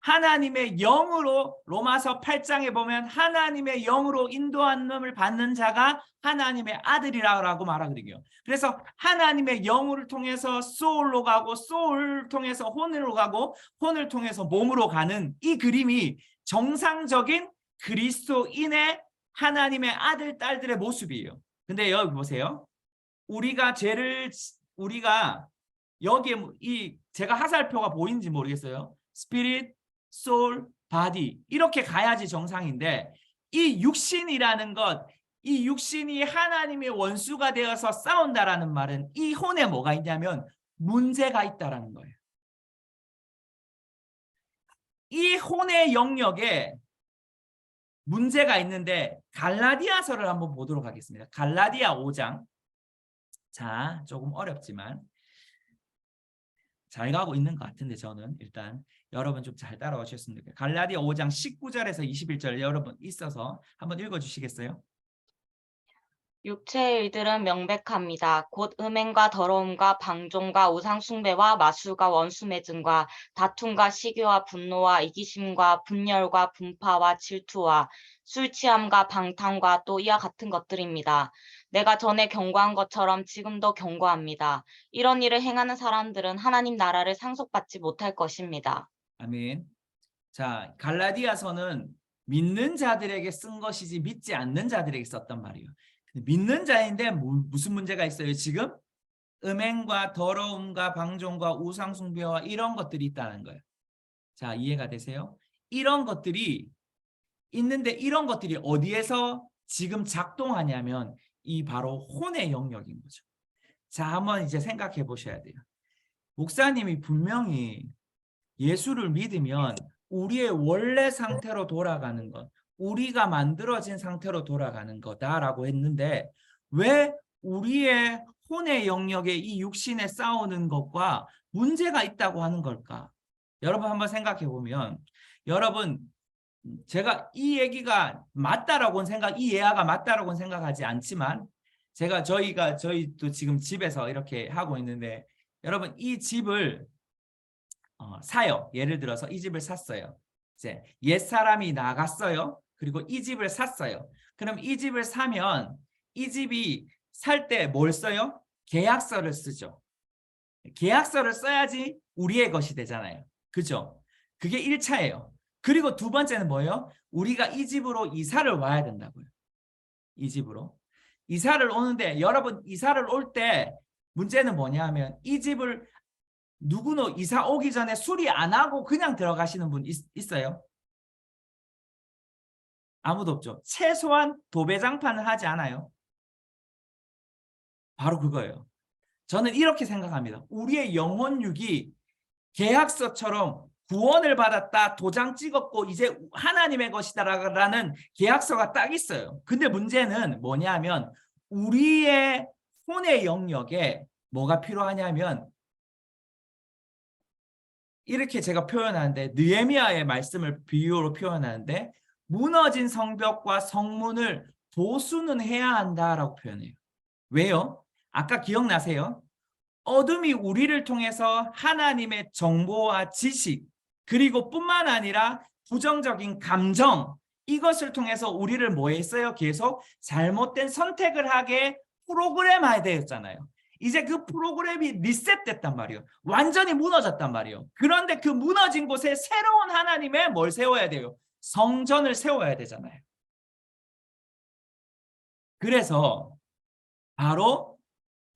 하나님의 영으로, 로마서 8장에 보면 하나님의 영으로 인도함을 받는 자가 하나님의 아들이라고 말하거든요. 그래서 하나님의 영을 통해서 소울로 가고, 소울을 통해서 혼으로 가고, 혼을 통해서 몸으로 가는 이 그림이 정상적인 그리스도인의 하나님의 아들, 딸들의 모습이에요. 근데 여기 보세요. 우리가 여기에 이 제가 하살표가 보이는지 모르겠어요. 스피릿, 소울, 바디 이렇게 가야지 정상인데, 이 육신이라는 것, 이 육신이 하나님의 원수가 되어서 싸운다라는 말은 이 혼에 뭐가 있냐면 문제가 있다라는 거예요. 이 혼의 영역에 문제가 있는데 갈라디아서를 한번 보도록 하겠습니다. 갈라디아 5장. 자, 조금 어렵지만 잘 가고 있는 것 같은데 저는 일단 여러분 좀 잘 따라와 주셨으면 좋겠어요. 갈라디아 5장 19절에서 21절 여러분 있어서 한번 읽어주시겠어요?
육체의 일들은 명백합니다. 곧 음행과 더러움과 방종과 우상숭배와 마술과 원수매증과 다툼과 시기와 분노와 이기심과 분열과 분파와 질투와 술취함과 방탕과 또 이와 같은 것들입니다. 내가 전에 경고한 것처럼 지금도 경고합니다. 이런 일을 행하는 사람들은 하나님 나라를 상속받지 못할 것입니다.
아멘. 자, 갈라디아서는 믿는 자들에게 쓴 것이지 믿지 않는 자들에게 썼단 말이에요. 믿는 자인데 무슨 문제가 있어요? 지금 음행과 더러움과 방종과 우상숭배와 이런 것들이 있다는 거예요. 자, 이해가 되세요? 이런 것들이 있는데 이런 것들이 어디에서 지금 작동하냐면 이 바로 혼의 영역인 거죠. 자, 한번 이제 생각해 보셔야 돼요. 목사님이 분명히 예수를 믿으면 우리의 원래 상태로 돌아가는 것, 우리가 만들어진 상태로 돌아가는 거다라고 했는데, 왜 우리의 혼의 영역에 이 육신에 싸우는 것과 문제가 있다고 하는 걸까? 여러분 한번 생각해 보면, 여러분 제가 이 얘기가 맞다라고는 이 예화가 맞다라고는 생각하지 않지만, 저희도 지금 집에서 이렇게 하고 있는데, 여러분 이 집을 사요. 예를 들어서 이 집을 샀어요. 이제 옛사람이 나갔어요. 그리고 이 집을 샀어요. 그럼 이 집을 사면 이 집이 살 때 뭘 써요? 계약서를 쓰죠. 계약서를 써야지 우리의 것이 되잖아요. 그죠? 그게 1차예요. 그리고 두 번째는 뭐예요? 우리가 이 집으로 이사를 와야 된다고요. 이 집으로. 이사를 오는데, 여러분 이사를 올 때 문제는 뭐냐 하면 이 집을 누구는 이사 오기 전에 수리 안 하고 그냥 들어가시는 분 있어요? 아무도 없죠. 최소한 도배장판을 하지 않아요? 바로 그거예요. 저는 이렇게 생각합니다. 우리의 영혼육이 계약서처럼 구원을 받았다, 도장 찍었고 이제 하나님의 것이다라는 계약서가 딱 있어요. 근데 문제는 뭐냐면 우리의 혼의 영역에 뭐가 필요하냐면, 이렇게 제가 표현하는데, 느헤미야의 말씀을 비유로 표현하는데, 무너진 성벽과 성문을 보수는 해야 한다라고 표현해요. 왜요? 아까 기억나세요? 어둠이 우리를 통해서 하나님의 정보와 지식, 그리고 뿐만 아니라 부정적인 감정, 이것을 통해서 우리를 뭐 했어요? 계속 잘못된 선택을 하게 프로그램화되어 되었잖아요. 이제 그 프로그램이 리셋됐단 말이에요. 완전히 무너졌단 말이에요. 그런데 그 무너진 곳에 새로운 하나님의 뭘 세워야 돼요? 성전을 세워야 되잖아요. 그래서 바로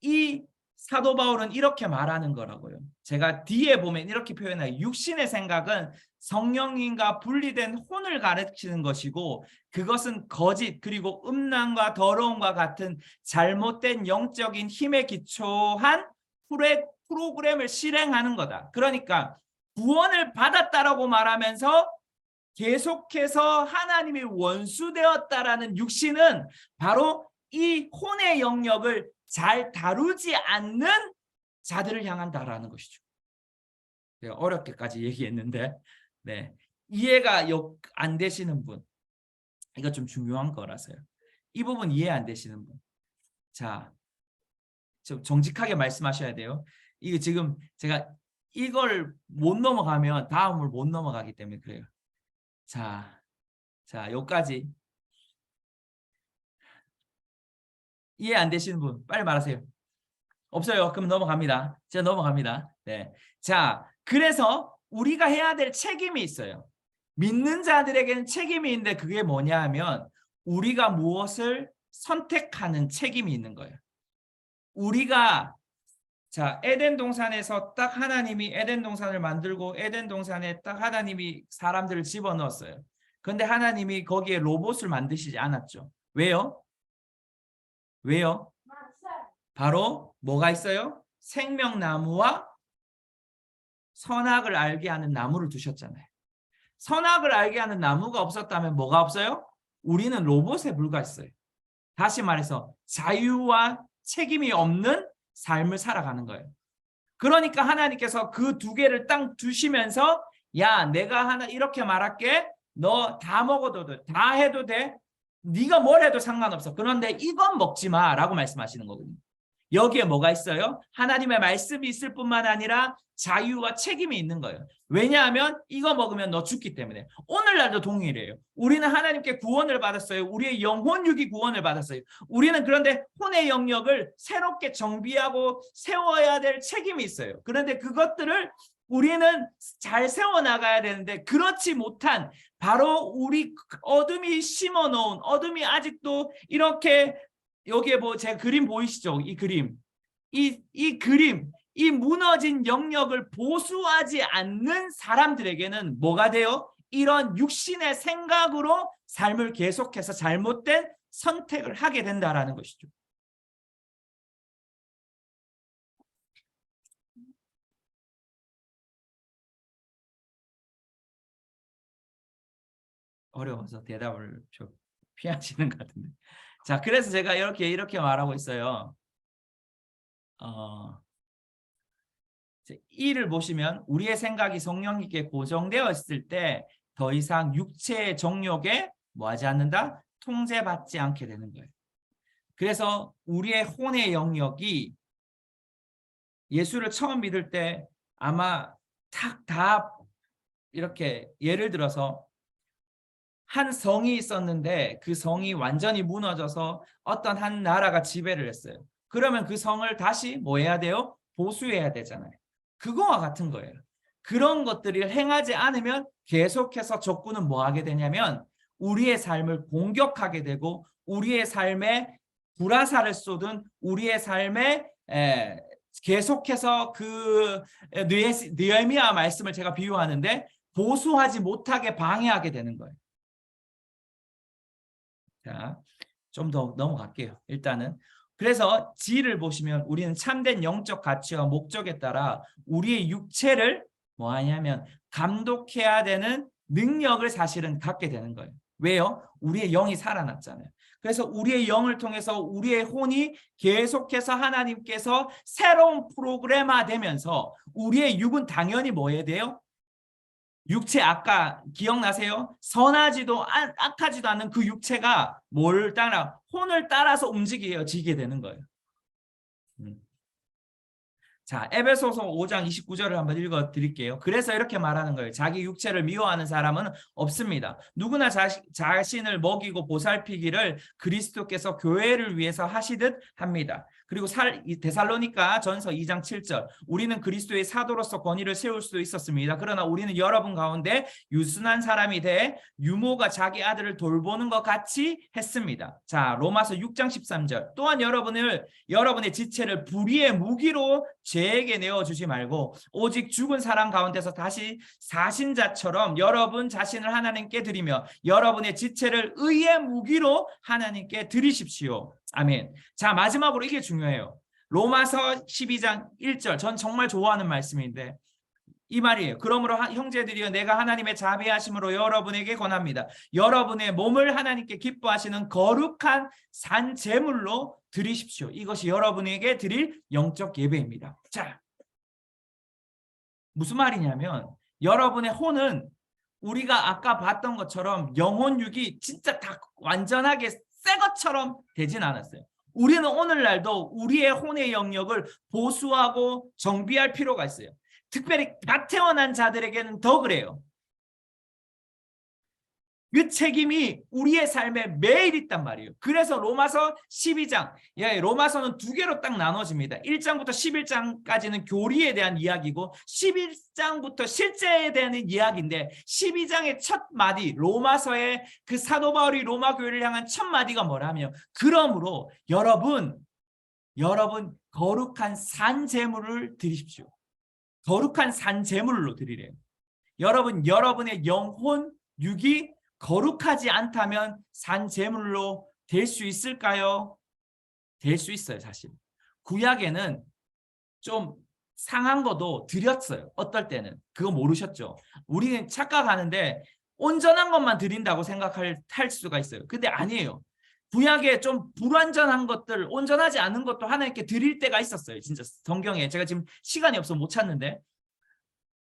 이 사도 바울은 이렇게 말하는 거라고요. 제가 뒤에 보면 이렇게 표현해요. 육신의 생각은 성령님과 분리된 혼을 가르치는 것이고 그것은 거짓 그리고 음란과 더러움과 같은 잘못된 영적인 힘에 기초한 프로그램을 실행하는 거다. 그러니까 구원을 받았다라고 말하면서 계속해서 하나님의 원수되었다라는 육신은 바로 이 혼의 영역을 잘 다루지 않는 자들을 향한다라는 것이죠. 내가 어렵게까지 얘기했는데 네, 이해가 안 되시는 분, 이거 좀 중요한 거라서요. 이 부분 이해 안 되시는 분, 자, 좀 정직하게 말씀하셔야 돼요. 이거 지금 제가 이걸 못 넘어가면 다음을 못 넘어가기 때문에 그래요. 자, 여기까지 이해 안 되시는 분 빨리 말하세요. 없어요. 그럼 넘어갑니다. 제가 넘어갑니다. 네. 자, 그래서 우리가 해야 될 책임이 있어요. 믿는 자들에게는 책임이 있는데 그게 뭐냐 하면 우리가 무엇을 선택하는 책임이 있는 거예요. 우리가 자, 에덴 동산에서 딱 하나님이 에덴 동산을 만들고 에덴 동산에 딱 하나님이 사람들을 집어넣었어요. 그런데 하나님이 거기에 로봇을 만드시지 않았죠. 왜요? 왜요? 바로 뭐가 있어요? 생명나무와 선악을 알게 하는 나무를 두셨잖아요. 선악을 알게 하는 나무가 없었다면 뭐가 없어요? 우리는 로봇에 불과했어요. 다시 말해서 자유와 책임이 없는 삶을 살아가는 거예요. 그러니까 하나님께서 그 두 개를 딱 두시면서 야, 내가 하나 이렇게 말할게. 너 다 먹어도 돼. 다 해도 돼. 네가 뭘 해도 상관없어. 그런데 이건 먹지 마라고 말씀하시는 거거든요. 여기에 뭐가 있어요? 하나님의 말씀이 있을 뿐만 아니라 자유와 책임이 있는 거예요. 왜냐하면 이거 먹으면 너 죽기 때문에. 오늘날도 동일해요. 우리는 하나님께 구원을 받았어요. 우리의 영혼육이 구원을 받았어요. 우리는 그런데 혼의 영역을 새롭게 정비하고 세워야 될 책임이 있어요. 그런데 그것들을 우리는 잘 세워나가야 되는데 그렇지 못한 바로 우리 어둠이 심어놓은 어둠이 아직도 이렇게 여기에 뭐 제 그림 보이시죠? 이 그림. 이 그림, 이 무너진 영역을 보수하지 않는 사람들에게는 뭐가 돼요? 이런 육신의 생각으로 삶을 계속해서 잘못된 선택을 하게 된다라는 것이죠. 어려워서 대답을 좀 피하시는 것 같은데. 자, 그래서 제가 이렇게 말하고 있어요. 1을 보시면 우리의 생각이 성령님께 고정되어 있을 때 더 이상 육체의 정욕에 뭐하지 않는다? 통제받지 않게 되는 거예요. 그래서 우리의 혼의 영역이 예수를 처음 믿을 때 아마 다 이렇게 예를 들어서 한 성이 있었는데 그 성이 완전히 무너져서 어떤 한 나라가 지배를 했어요. 그러면 그 성을 다시 뭐 해야 돼요? 보수해야 되잖아요. 그거와 같은 거예요. 그런 것들을 행하지 않으면 계속해서 적군은 뭐 하게 되냐면 우리의 삶을 공격하게 되고 우리의 삶에 불화살을 쏟은 우리의 삶에 계속해서 그 느헤미야 말씀을 제가 비유하는데 보수하지 못하게 방해하게 되는 거예요. 자, 좀 더 넘어갈게요. 일단은 그래서 G를 보시면 우리는 참된 영적 가치와 목적에 따라 우리의 육체를 뭐 하냐면 감독해야 되는 능력을 사실은 갖게 되는 거예요. 왜요? 우리의 영이 살아났잖아요. 그래서 우리의 영을 통해서 우리의 혼이 계속해서 하나님께서 새로운 프로그램화 되면서 우리의 육은 당연히 뭐 해야 돼요? 육체 아까 기억나세요? 선하지도 악하지도 않는 그 육체가 뭘 따라? 혼을 따라서 움직여지게 되는 거예요. 자, 에베소서 5장 29절을 한번 읽어 드릴게요. 그래서 이렇게 말하는 거예요. 자기 육체를 미워하는 사람은 없습니다. 누구나 자신을 먹이고 보살피기를 그리스도께서 교회를 위해서 하시듯 합니다. 그리고 데살로니가 전서 2장 7절 우리는 그리스도의 사도로서 권위를 세울 수도 있었습니다. 그러나 우리는 여러분 가운데 유순한 사람이 돼 유모가 자기 아들을 돌보는 것 같이 했습니다. 자, 로마서 6장 13절 또한 여러분의 지체를 불의의 무기로 죄에게 내어주지 말고 오직 죽은 사람 가운데서 다시 사신 자처럼 여러분 자신을 하나님께 드리며 여러분의 지체를 의의 무기로 하나님께 드리십시오. 아멘. 자, 마지막으로 이게 중요해요. 로마서 12장 1절 전 정말 좋아하는 말씀인데 이 말이에요. 그러므로 형제들이여 내가 하나님의 자비하심으로 여러분에게 권합니다. 여러분의 몸을 하나님께 기뻐하시는 거룩한 산 제물로 드리십시오. 이것이 여러분에게 드릴 영적 예배입니다. 자, 무슨 말이냐면 여러분의 혼은 우리가 아까 봤던 것처럼 영혼육이 진짜 다 완전하게 새 것처럼 되진 않았어요. 우리는 오늘날도 우리의 혼의 영역을 보수하고 정비할 필요가 있어요. 특별히 갓 태어난 자들에게는 더 그래요. 그 책임이 우리의 삶에 매일 있단 말이에요. 그래서 로마서 12장, 로마서는 두 개로 딱 나눠집니다. 1장부터 11장까지는 교리에 대한 이야기고 11장부터 실제에 대한 이야기인데 12장의 첫 마디, 로마서의 그 사도 바울이 로마 교회를 향한 첫 마디가 뭐라며 그러므로 여러분 거룩한 산 제물을 드리십시오. 거룩한 산 제물로 드리래요. 여러분의 영혼, 육이 거룩하지 않다면 산 제물로 될 수 있을까요? 될 수 있어요, 사실. 구약에는 좀 상한 것도 드렸어요. 어떨 때는. 그거 모르셨죠? 우리는 착각하는데 온전한 것만 드린다고 생각할 수가 있어요. 근데 아니에요. 구약에 좀 불완전한 것들, 온전하지 않은 것도 하나님께 드릴 때가 있었어요. 진짜 성경에. 제가 지금 시간이 없어서 못 찾는데.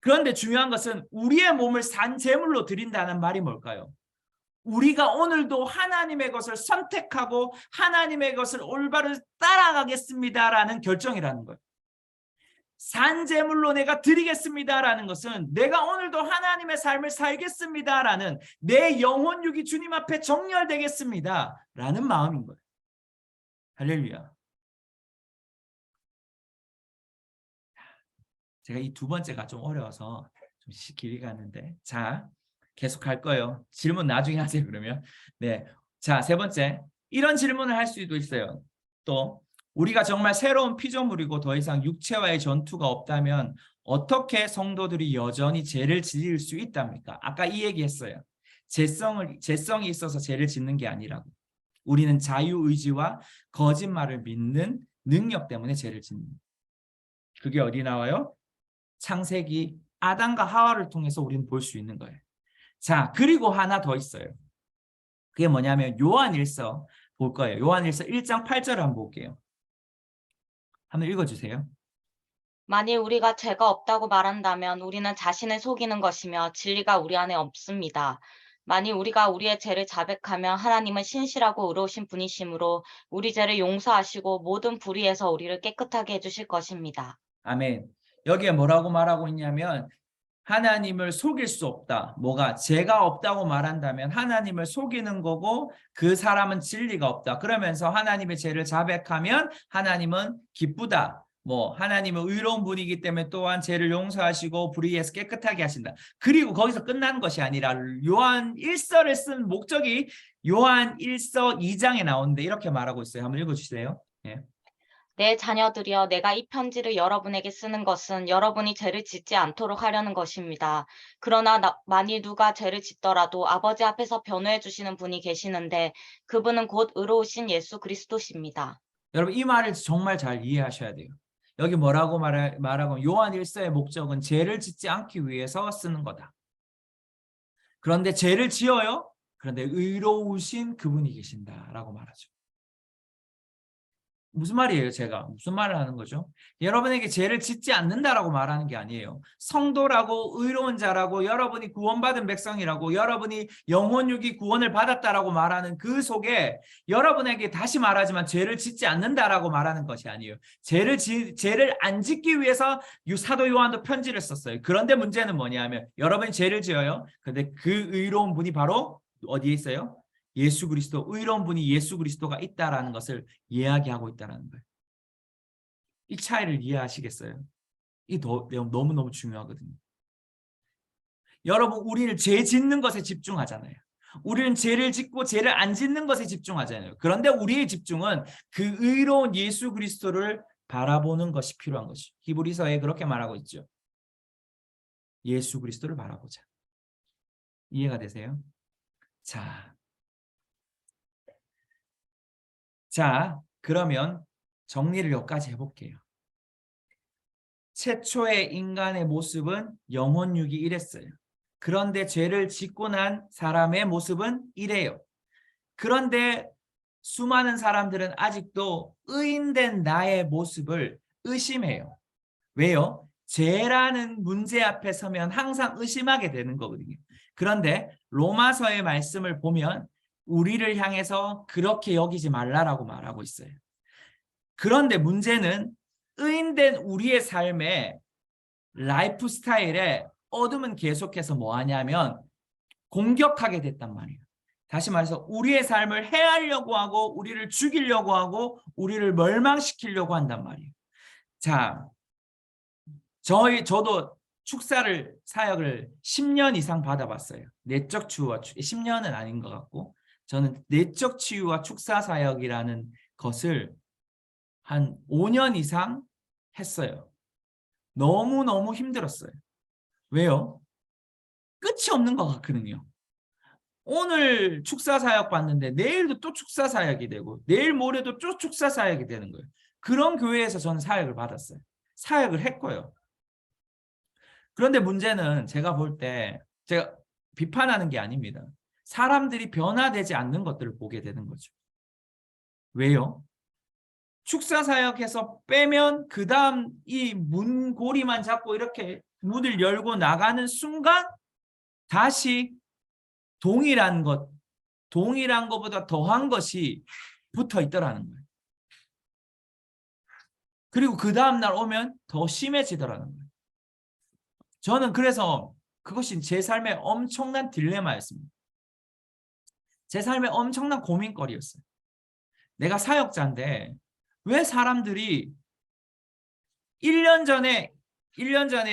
그런데 중요한 것은 우리의 몸을 산 제물로 드린다는 말이 뭘까요? 우리가 오늘도 하나님의 것을 선택하고 하나님의 것을 올바로 따라가겠습니다라는 결정이라는 거예요. 산 제물로 내가 드리겠습니다라는 것은 내가 오늘도 하나님의 삶을 살겠습니다라는 내 영혼육이 주님 앞에 정렬되겠습니다라는 마음인 거예요. 할렐루야. 제가 이 두 번째가 좀 어려워서 좀 길게 가는데 자 계속 할 거예요. 질문 나중에 하세요. 그러면 네, 자, 세 번째 이런 질문을 할 수도 있어요. 또 우리가 정말 새로운 피조물이고 더 이상 육체와의 전투가 없다면 어떻게 성도들이 여전히 죄를 지을 수 있답니까? 아까 이 얘기했어요. 죄성이 있어서 죄를 짓는 게 아니라고. 우리는 자유의지와 거짓말을 믿는 능력 때문에 죄를 짓는 거예요. 그게 어디 나와요? 창세기 아담과 하와를 통해서 우리는 볼 수 있는 거예요. 자, 그리고 하나 더 있어요. 그게 뭐냐면 요한일서 볼 거예요. 요한일서 1장 8절을 한번 볼게요. 한번 읽어주세요.
만일 우리가 죄가 없다고 말한다면 우리는 자신을 속이는 것이며 진리가 우리 안에 없습니다. 만일 우리가 우리의 죄를 자백하면 하나님은 신실하고 의로우신 분이시므로 우리 죄를 용서하시고 모든 불의에서 우리를 깨끗하게 해주실 것입니다.
아멘. 여기에 뭐라고 말하고 있냐면 하나님을 속일 수 없다. 뭐가 죄가 없다고 말한다면 하나님을 속이는 거고 그 사람은 진리가 없다. 그러면서 하나님의 죄를 자백하면 하나님은 기쁘다. 뭐 하나님은 의로운 분이기 때문에 또한 죄를 용서하시고 불의에서 깨끗하게 하신다. 그리고 거기서 끝나는 것이 아니라 요한 1서를 쓴 목적이 요한 1서 2장에 나오는데 이렇게 말하고 있어요. 한번 읽어주세요. 예.
내 자녀들이여 내가 이 편지를 여러분에게 쓰는 것은 여러분이 죄를 짓지 않도록 하려는 것입니다. 그러나 만일 누가 죄를 짓더라도 아버지 앞에서 변호해 주시는 분이 계시는데 그분은 곧 의로우신 예수 그리스도십니다.
여러분 이 말을 정말 잘 이해하셔야 돼요. 여기 뭐라고 말하고 요한 1서의 목적은 죄를 짓지 않기 위해서 쓰는 거다. 그런데 죄를 지어요. 그런데 의로우신 그분이 계신다라고 말하죠. 무슨 말이에요? 제가 무슨 말을 하는 거죠? 여러분에게 죄를 짓지 않는다라고 말하는 게 아니에요. 성도라고 의로운 자라고 여러분이 구원받은 백성이라고 여러분이 영혼육이 구원을 받았다라고 말하는 그 속에 여러분에게 다시 말하지만 죄를 짓지 않는다라고 말하는 것이 아니에요. 죄를 안 짓기 위해서 사도 요한도 편지를 썼어요. 그런데 문제는 뭐냐면 여러분이 죄를 지어요. 그런데 그 의로운 분이 바로 어디에 있어요? 예수 그리스도, 의로운 분이 예수 그리스도가 있다라는 것을 이야기하고 있다는 거예요. 이 차이를 이해하시겠어요? 이 너무너무 중요하거든요. 여러분, 우리는 죄 짓는 것에 집중하잖아요. 우리는 죄를 짓고 죄를 안 짓는 것에 집중하잖아요. 그런데 우리의 집중은 그 의로운 예수 그리스도를 바라보는 것이 필요한 것이죠. 히브리서에 그렇게 말하고 있죠. 예수 그리스도를 바라보자. 이해가 되세요? 자, 그러면 정리를 여기까지 해볼게요. 최초의 인간의 모습은 영혼육이 이랬어요. 그런데 죄를 짓고 난 사람의 모습은 이래요. 그런데 수많은 사람들은 아직도 의인된 나의 모습을 의심해요. 왜요? 죄라는 문제 앞에 서면 항상 의심하게 되는 거거든요. 그런데 로마서의 말씀을 보면 우리를 향해서 그렇게 여기지 말라라고 말하고 있어요. 그런데 문제는 의인된 우리의 삶의 라이프 스타일에 어둠은 계속해서 뭐 하냐면 공격하게 됐단 말이에요. 다시 말해서 우리의 삶을 해하려고 하고 우리를 죽이려고 하고 우리를 멸망시키려고 한단 말이에요. 자, 저도 축사를 사역을 10년 이상 받아봤어요. 내적 치유와 10년은 아닌 것 같고 저는 내적 치유와 축사 사역이라는 것을 한 5년 이상 했어요. 너무너무 힘들었어요. 왜요? 끝이 없는 것 같거든요. 오늘 축사 사역 받는데 내일도 또 축사 사역이 되고 내일 모레도 또 축사 사역이 되는 거예요. 그런 교회에서 저는 사역을 받았어요. 사역을 했고요. 그런데 문제는 제가 볼 때 제가 비판하는 게 아닙니다. 사람들이 변화되지 않는 것들을 보게 되는 거죠. 왜요? 축사 사역해서 빼면 그 다음 이 문고리만 잡고 이렇게 문을 열고 나가는 순간 다시 동일한 것보다 더한 것이 붙어 있더라는 거예요. 그리고 그 다음날 오면 더 심해지더라는 거예요. 저는 그래서 그것이 제 삶의 엄청난 딜레마였습니다. 제 삶의 엄청난 고민거리였어요. 내가 사역자인데 왜 사람들이 1년 전에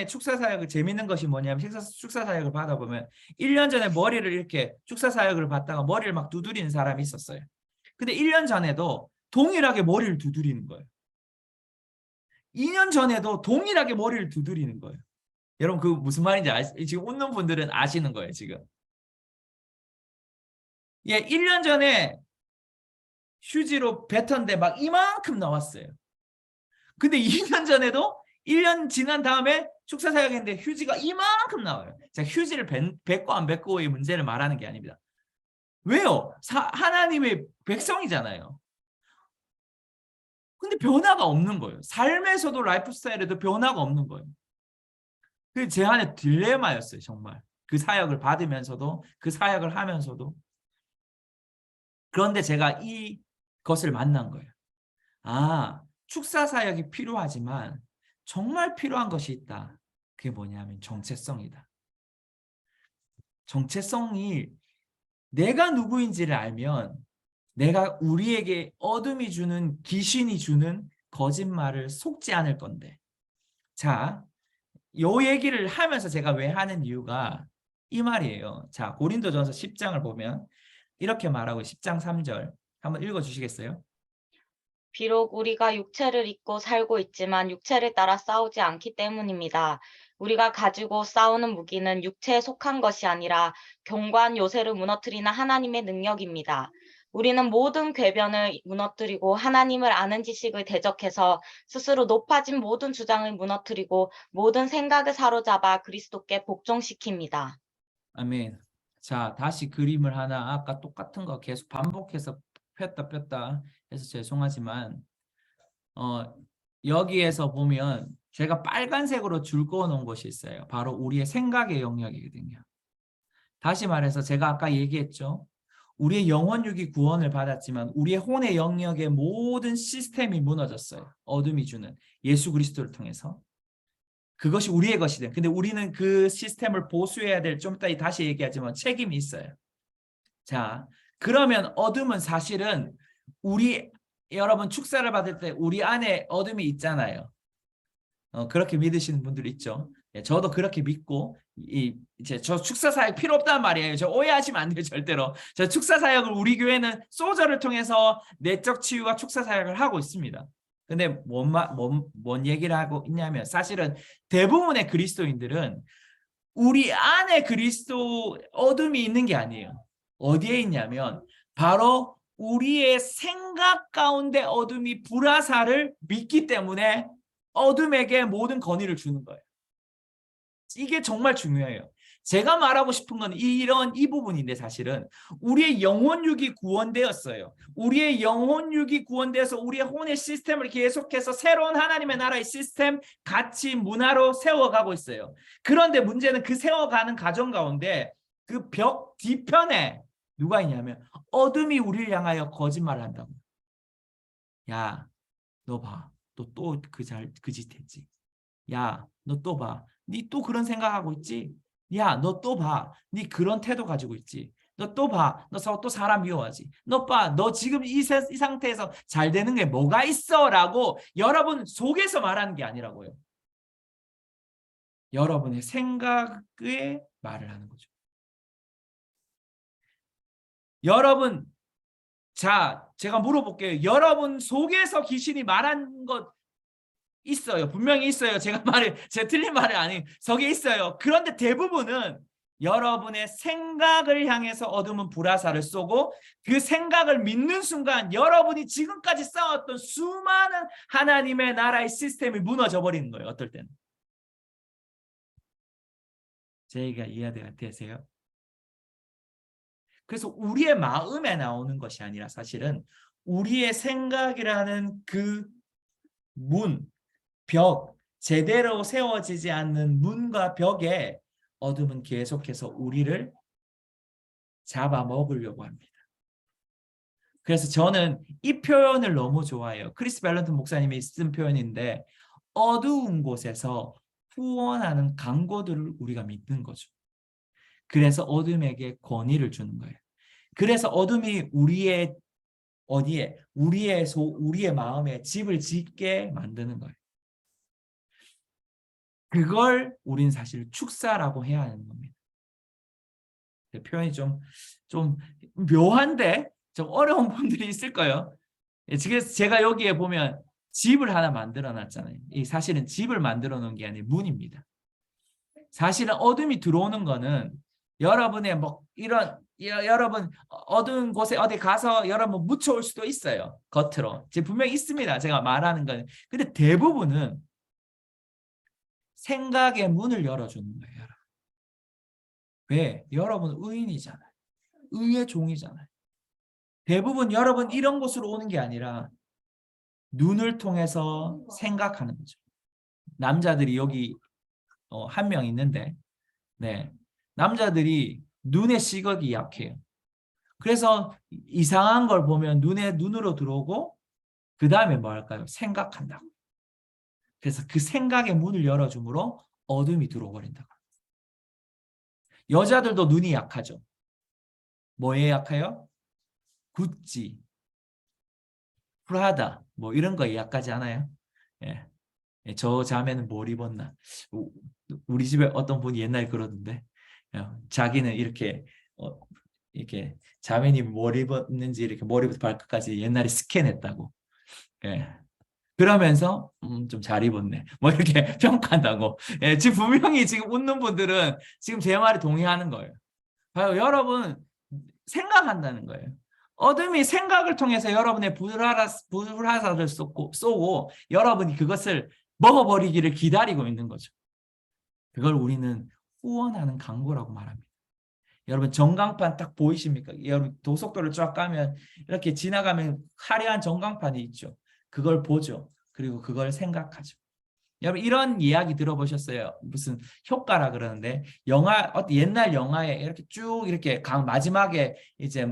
축사 사역을 재밌는 것이 뭐냐면 축사 사역을 받아보면 1년 전에 머리를 이렇게 축사 사역을 받다가 머리를 막 두드리는 사람이 있었어요. 근데 1년 전에도 동일하게 머리를 두드리는 거예요. 2년 전에도 동일하게 머리를 두드리는 거예요. 여러분 그 무슨 말인지 지금 웃는 분들은 아시는 거예요, 지금. 예, 1년 전에 휴지로 뱉었는데 막 이만큼 나왔어요. 근데 2년 전에도 1년 지난 다음에 축사 사역했는데 휴지가 이만큼 나와요. 제가 휴지를 뱉고 안 뱉고의 문제를 말하는 게 아닙니다. 왜요? 하나님의 백성이잖아요. 근데 변화가 없는 거예요. 삶에서도 라이프 스타일에도 변화가 없는 거예요. 그게 제 안에 딜레마였어요, 정말. 그 사역을 받으면서도 그 사역을 하면서도. 그런데 제가 이것을 만난 거예요. 아, 축사 사역이 필요하지만 정말 필요한 것이 있다. 그게 뭐냐면 정체성이다. 정체성이 내가 누구인지를 알면 내가 우리에게 어둠이 주는 귀신이 주는 거짓말을 속지 않을 건데. 자, 요 얘기를 하면서 제가 왜 하는 이유가 이 말이에요. 자, 고린도전서 10장을 보면 이렇게 말하고 10장 3절 한번 읽어주시겠어요?
비록 우리가 육체를 입고 살고 있지만 육체를 따라 싸우지 않기 때문입니다. 우리가 가지고 싸우는 무기는 육체에 속한 것이 아니라 경관 요새를 무너뜨리는 하나님의 능력입니다. 우리는 모든 궤변을 무너뜨리고 하나님을 아는 지식을 대적해서 스스로 높아진 모든 주장을 무너뜨리고 모든 생각을 사로잡아 그리스도께 복종시킵니다.
아멘. 자, 다시 그림을 하나 아까 똑같은 거 계속 반복해서 폈다 해서 죄송하지만 여기에서 보면 제가 빨간색으로 줄 그어 놓은 것이 있어요. 바로 우리의 생각의 영역이거든요. 다시 말해서 제가 아까 얘기했죠. 우리의 영혼육이 구원을 받았지만 우리의 혼의 영역의 모든 시스템이 무너졌어요. 어둠이 주는 예수 그리스도를 통해서. 그것이 우리의 것이 돼. 근데 우리는 그 시스템을 보수해야 될, 좀 이따 다시 얘기하지만 책임이 있어요. 자, 그러면 어둠은 사실은 우리 여러분 축사를 받을 때 우리 안에 어둠이 있잖아요. 그렇게 믿으시는 분들 있죠. 예, 저도 그렇게 믿고 이제 저 축사 사역 필요 없단 말이에요. 저 오해하시면 안 돼요, 절대로. 저 축사 사역을 우리 교회는 소저를 통해서 내적 치유와 축사 사역을 하고 있습니다. 근데 뭔 얘기를 하고 있냐면 사실은 대부분의 그리스도인들은 우리 안에 그리스도 어둠이 있는 게 아니에요. 어디에 있냐면 바로 우리의 생각 가운데 어둠이 불화살을 믿기 때문에 어둠에게 모든 권위를 주는 거예요. 이게 정말 중요해요. 제가 말하고 싶은 건 이 부분인데 사실은 우리의 영혼육이 구원되었어요. 우리의 영혼육이 구원되어서 우리의 혼의 시스템을 계속해서 새로운 하나님의 나라의 시스템, 가치, 문화로 세워가고 있어요. 그런데 문제는 그 세워가는 과정 가운데 그 벽 뒤편에 누가 있냐면 어둠이 우리를 향하여 거짓말을 한다고. 야, 너 봐. 너 또 그 짓 했지. 야, 너 또 봐. 니 또 그런 생각하고 있지? 야, 너 또 봐. 니 그런 태도 가지고 있지? 너 또 봐. 너 또 사람 미워하지? 너 봐. 너 지금 이 상태에서 잘 되는 게 뭐가 있어? 라고 여러분 속에서 말하는 게 아니라고요. 여러분의 생각에 말을 하는 거죠. 여러분, 자, 제가 물어볼게요. 여러분 속에서 귀신이 말한 것 있어요. 분명히 있어요. 제가 틀린 말이 아니에요. 저게 있어요. 그런데 대부분은 여러분의 생각을 향해서 어둠은 불화살을 쏘고 그 생각을 믿는 순간 여러분이 지금까지 쌓았던 수많은 하나님의 나라의 시스템이 무너져 버리는 거예요. 어떨 때는. 제 얘기가 이해되세요? 그래서 우리의 마음에 나오는 것이 아니라 사실은 우리의 생각이라는 그 벽, 제대로 세워지지 않는 문과 벽에 어둠은 계속해서 우리를 잡아먹으려고 합니다. 그래서 저는 이 표현을 너무 좋아해요. 크리스 밸런튼 목사님이 쓴 표현인데 어두운 곳에서 후원하는 강고들을 우리가 믿는 거죠. 그래서 어둠에게 권위를 주는 거예요. 그래서 어둠이 우리의 우리의 마음에 집을 짓게 만드는 거예요. 그걸 우리는 사실 축사라고 해야 하는 겁니다. 표현이 좀 묘한데 좀 어려운 분들이 있을 거예요. 지금 제가 여기에 보면 집을 하나 만들어 놨잖아요. 이 사실은 집을 만들어 놓은 게 아니라 문입니다. 사실은 어둠이 들어오는 거는 여러분의 여러분 어두운 곳에 어디 가서 여러분 묻혀올 수도 있어요. 겉으로. 지금 분명히 있습니다. 제가 말하는 건. 근데 대부분은 생각의 문을 열어주는 거예요. 왜? 여러분 의인이잖아요. 의의 종이잖아요. 대부분 여러분 이런 곳으로 오는 게 아니라 눈을 통해서 생각하는 거죠. 남자들이 여기 한 명 있는데 네, 남자들이 눈의 시각이 약해요. 그래서 이상한 걸 보면 눈으로 들어오고 그 다음에 뭐 할까요? 생각한다고. 그래서 그 생각의 문을 열어줌으로 어둠이 들어버린다고. 여자들도 눈이 약하죠. 뭐에 약해요? 구찌, 프라다 뭐 이런 거에 약하지 않아요? 예. 저 자매는 뭘 입었나? 우리 집에 어떤 분이 옛날에 그러던데 자기는 이렇게 이렇게 자매님이 뭘 입었는지 이렇게 머리부터 발끝까지 옛날에 스캔했다고. 예. 그러면서 좀 잘 입었네. 뭐 이렇게 평가한다고. 예, 지금 분명히 지금 웃는 분들은 지금 제 말에 동의하는 거예요. 봐요, 여러분 생각한다는 거예요. 어둠이 생각을 통해서 여러분의 불화살을 쏘고 여러분이 그것을 먹어버리기를 기다리고 있는 거죠. 그걸 우리는 후원하는 강고라고 말합니다. 여러분 전광판 딱 보이십니까? 여러분 도속도를 쫙 가면 이렇게 지나가면 화려한 전광판이 있죠. 그걸 보죠. 그리고 그걸 생각하죠. 여러분 이런 이야기 들어보셨어요? 무슨 효과라 그러는데 옛날 영화에 이렇게 쭉 이렇게 마지막에 이제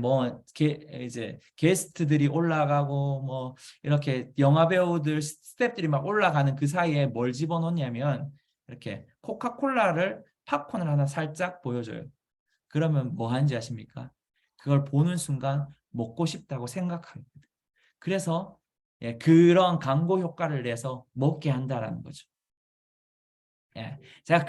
이제 게스트들이 올라가고 뭐 이렇게 영화 배우들 스태프들이 막 올라가는 그 사이에 뭘 집어넣냐면 이렇게 코카콜라를 팝콘을 하나 살짝 보여줘요. 그러면 뭐 하는지 아십니까? 그걸 보는 순간 먹고 싶다고 생각합니다. 그래서 예, 그런 광고 효과를 내서 먹게 한다라는 거죠. 예, 제가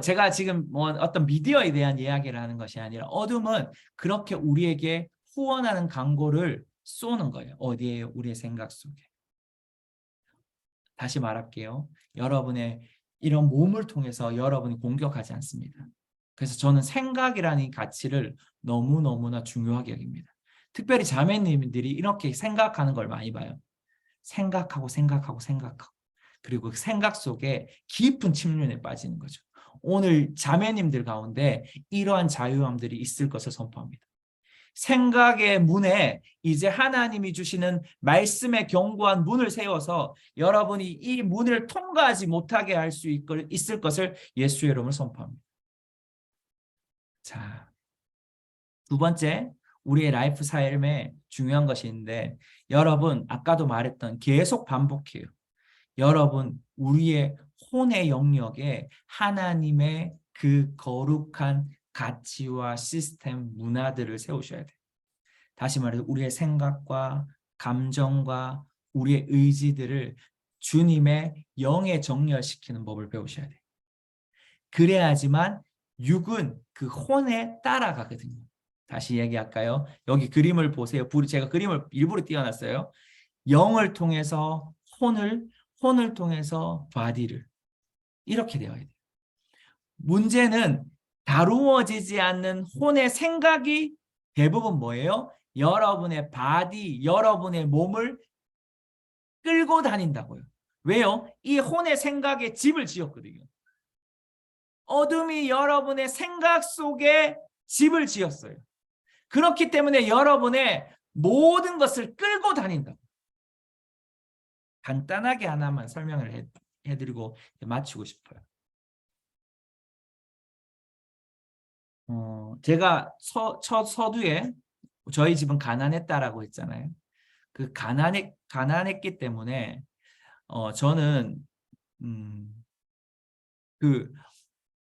제가 지금 뭐 어떤 미디어에 대한 이야기를 하는 것이 아니라 어둠은 그렇게 우리에게 후원하는 광고를 쏘는 거예요. 어디에요? 우리의 생각 속에. 다시 말할게요. 여러분의 이런 몸을 통해서 여러분이 공격하지 않습니다. 그래서 저는 생각이라는 가치를 너무너무나 중요하게 여깁니다. 특별히 자매님들이 이렇게 생각하는 걸 많이 봐요. 생각하고 생각하고 생각하고 그리고 그 생각 속에 깊은 침륜에 빠지는 거죠. 오늘 자매님들 가운데 이러한 자유함들이 있을 것을 선포합니다. 생각의 문에 이제 하나님이 주시는 말씀의 견고한 문을 세워서 여러분이 이 문을 통과하지 못하게 할 수 있을 것을 예수의 이름으로 선포합니다. 자, 두 번째, 우리의 라이프 삶에 중요한 것이 있는데 여러분 아까도 말했던 계속 반복해요. 여러분 우리의 혼의 영역에 하나님의 그 거룩한 가치와 시스템, 문화들을 세우셔야 돼요. 다시 말해서 우리의 생각과 감정과 우리의 의지들을 주님의 영에 정렬시키는 법을 배우셔야 돼요. 그래야지만 육은 그 혼에 따라가거든요. 다시 얘기할까요? 여기 그림을 보세요. 제가 그림을 일부러 띄워놨어요. 영을 통해서 혼을 통해서 바디를 이렇게 되어야 돼요. 문제는 다루어지지 않는 혼의 생각이 대부분 뭐예요? 여러분의 바디, 여러분의 몸을 끌고 다닌다고요. 왜요? 이 혼의 생각에 집을 지었거든요. 어둠이 여러분의 생각 속에 집을 지었어요. 그렇기 때문에 여러분의 모든 것을 끌고 다닌다고. 간단하게 하나만 설명을 해드리고 마치고 싶어요. 제가 첫 서두에 저희 집은 가난했다라고 했잖아요. 그 가난했기 때문에 저는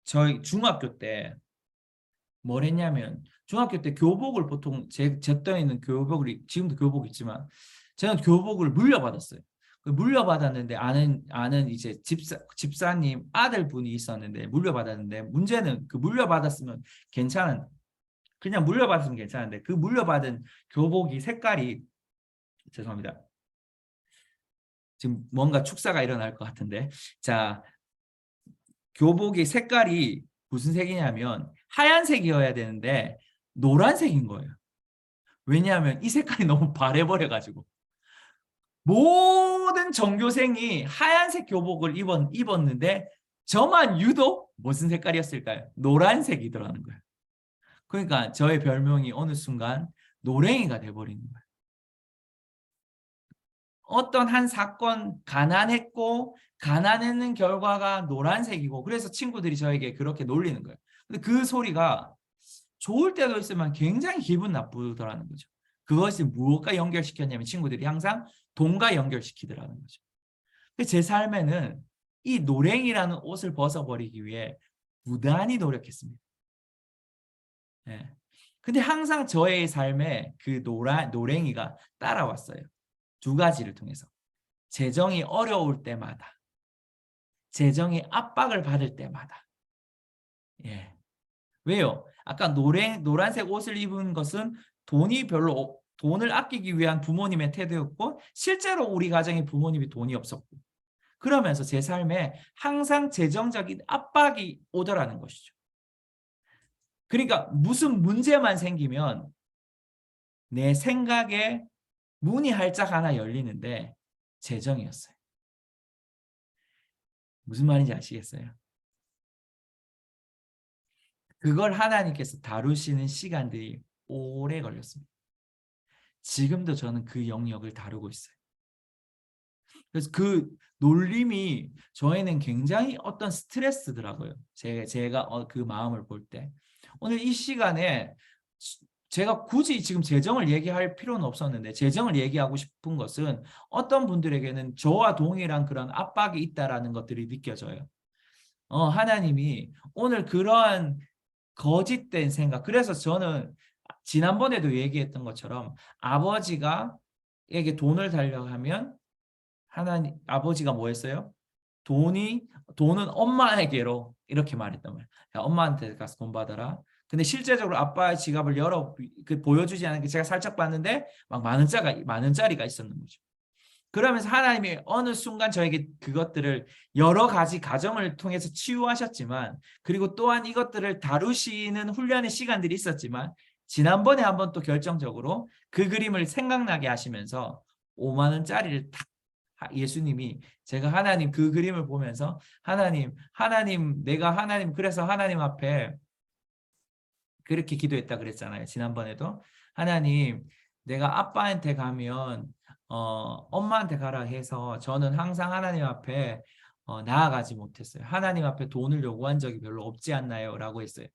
저희 중학교 때 뭘 했냐면 중학교 때 교복을 보통 제 때에는 교복을 지금도 교복 있지만 저는 교복을 물려받았어요. 물려받았는데 아는 이제 집사님 아들분이 있었는데 물려받았는데 문제는 그 물려받았으면 그냥 물려받았으면 괜찮은데 그 물려받은 교복이 색깔이 죄송합니다. 지금 뭔가 축사가 일어날 것 같은데 자 교복의 색깔이 무슨 색이냐면 하얀색이어야 되는데 노란색인 거예요. 왜냐하면 이 색깔이 너무 바래버려가지고 모든 전교생이 하얀색 교복을 입었는데 저만 유독 무슨 색깔이었을까요? 노란색이더라는 거예요. 그러니까 저의 별명이 어느 순간 노랭이가 돼버리는 거예요. 어떤 한 사건 가난했는 결과가 노란색이고 그래서 친구들이 저에게 그렇게 놀리는 거예요. 근데 그 소리가 좋을 때도 있으면 굉장히 기분 나쁘더라는 거죠. 그것이 무엇과 연결시켰냐면 친구들이 항상 돈과 연결시키더라는 거죠. 제 삶에는 이 노랭이라는 옷을 벗어버리기 위해 부단히 노력했습니다. 네. 근데 항상 저의 삶에 그 노랭이가 따라왔어요. 두 가지를 통해서. 재정이 어려울 때마다, 재정이 압박을 받을 때마다. 예. 왜요? 아까 노란색 옷을 입은 것은 돈을 아끼기 위한 부모님의 태도였고 실제로 우리 가정의 부모님이 돈이 없었고 그러면서 제 삶에 항상 재정적인 압박이 오더라는 것이죠. 그러니까 무슨 문제만 생기면 내 생각에 문이 활짝 하나 열리는데 재정이었어요. 무슨 말인지 아시겠어요? 그걸 하나님께서 다루시는 시간들이 오래 걸렸습니다. 지금도 저는 그 영역을 다루고 있어요. 그래서 그 놀림이 저에는 굉장히 어떤 스트레스더라고요. 제가 그 마음을 볼 때. 오늘 이 시간에 제가 굳이 지금 재정을 얘기할 필요는 없었는데 재정을 얘기하고 싶은 것은 어떤 분들에게는 저와 동일한 그런 압박이 있다라는 것들이 느껴져요. 하나님이 오늘 그러한 거짓된 생각. 그래서 저는 지난번에도 얘기했던 것처럼 아버지가 아버지에게 돈을 달라고 하면 하나님 아버지가 뭐 했어요? 돈은 엄마에게로 이렇게 말했단 말이야. 야, 엄마한테 가서 돈 받아라. 근데 실제적으로 아빠의 지갑을 보여주지 않은 게 제가 살짝 봤는데 막 만 원짜리가 있었는 거죠. 그러면서 하나님이 어느 순간 저에게 그것들을 여러 가지 가정을 통해서 치유하셨지만, 그리고 또한 이것들을 다루시는 훈련의 시간들이 있었지만, 지난번에 한번 또 결정적으로 그 그림을 생각나게 하시면서 5만 원짜리를 탁, 예수님이, 제가 하나님 그 그림을 보면서 하나님 내가 하나님, 그래서 하나님 앞에 그렇게 기도했다 그랬잖아요. 지난번에도 하나님, 내가 아빠한테 가면 엄마한테 가라 해서 저는 항상 하나님 앞에 나아가지 못했어요. 하나님 앞에 돈을 요구한 적이 별로 없지 않나요? 라고 했어요.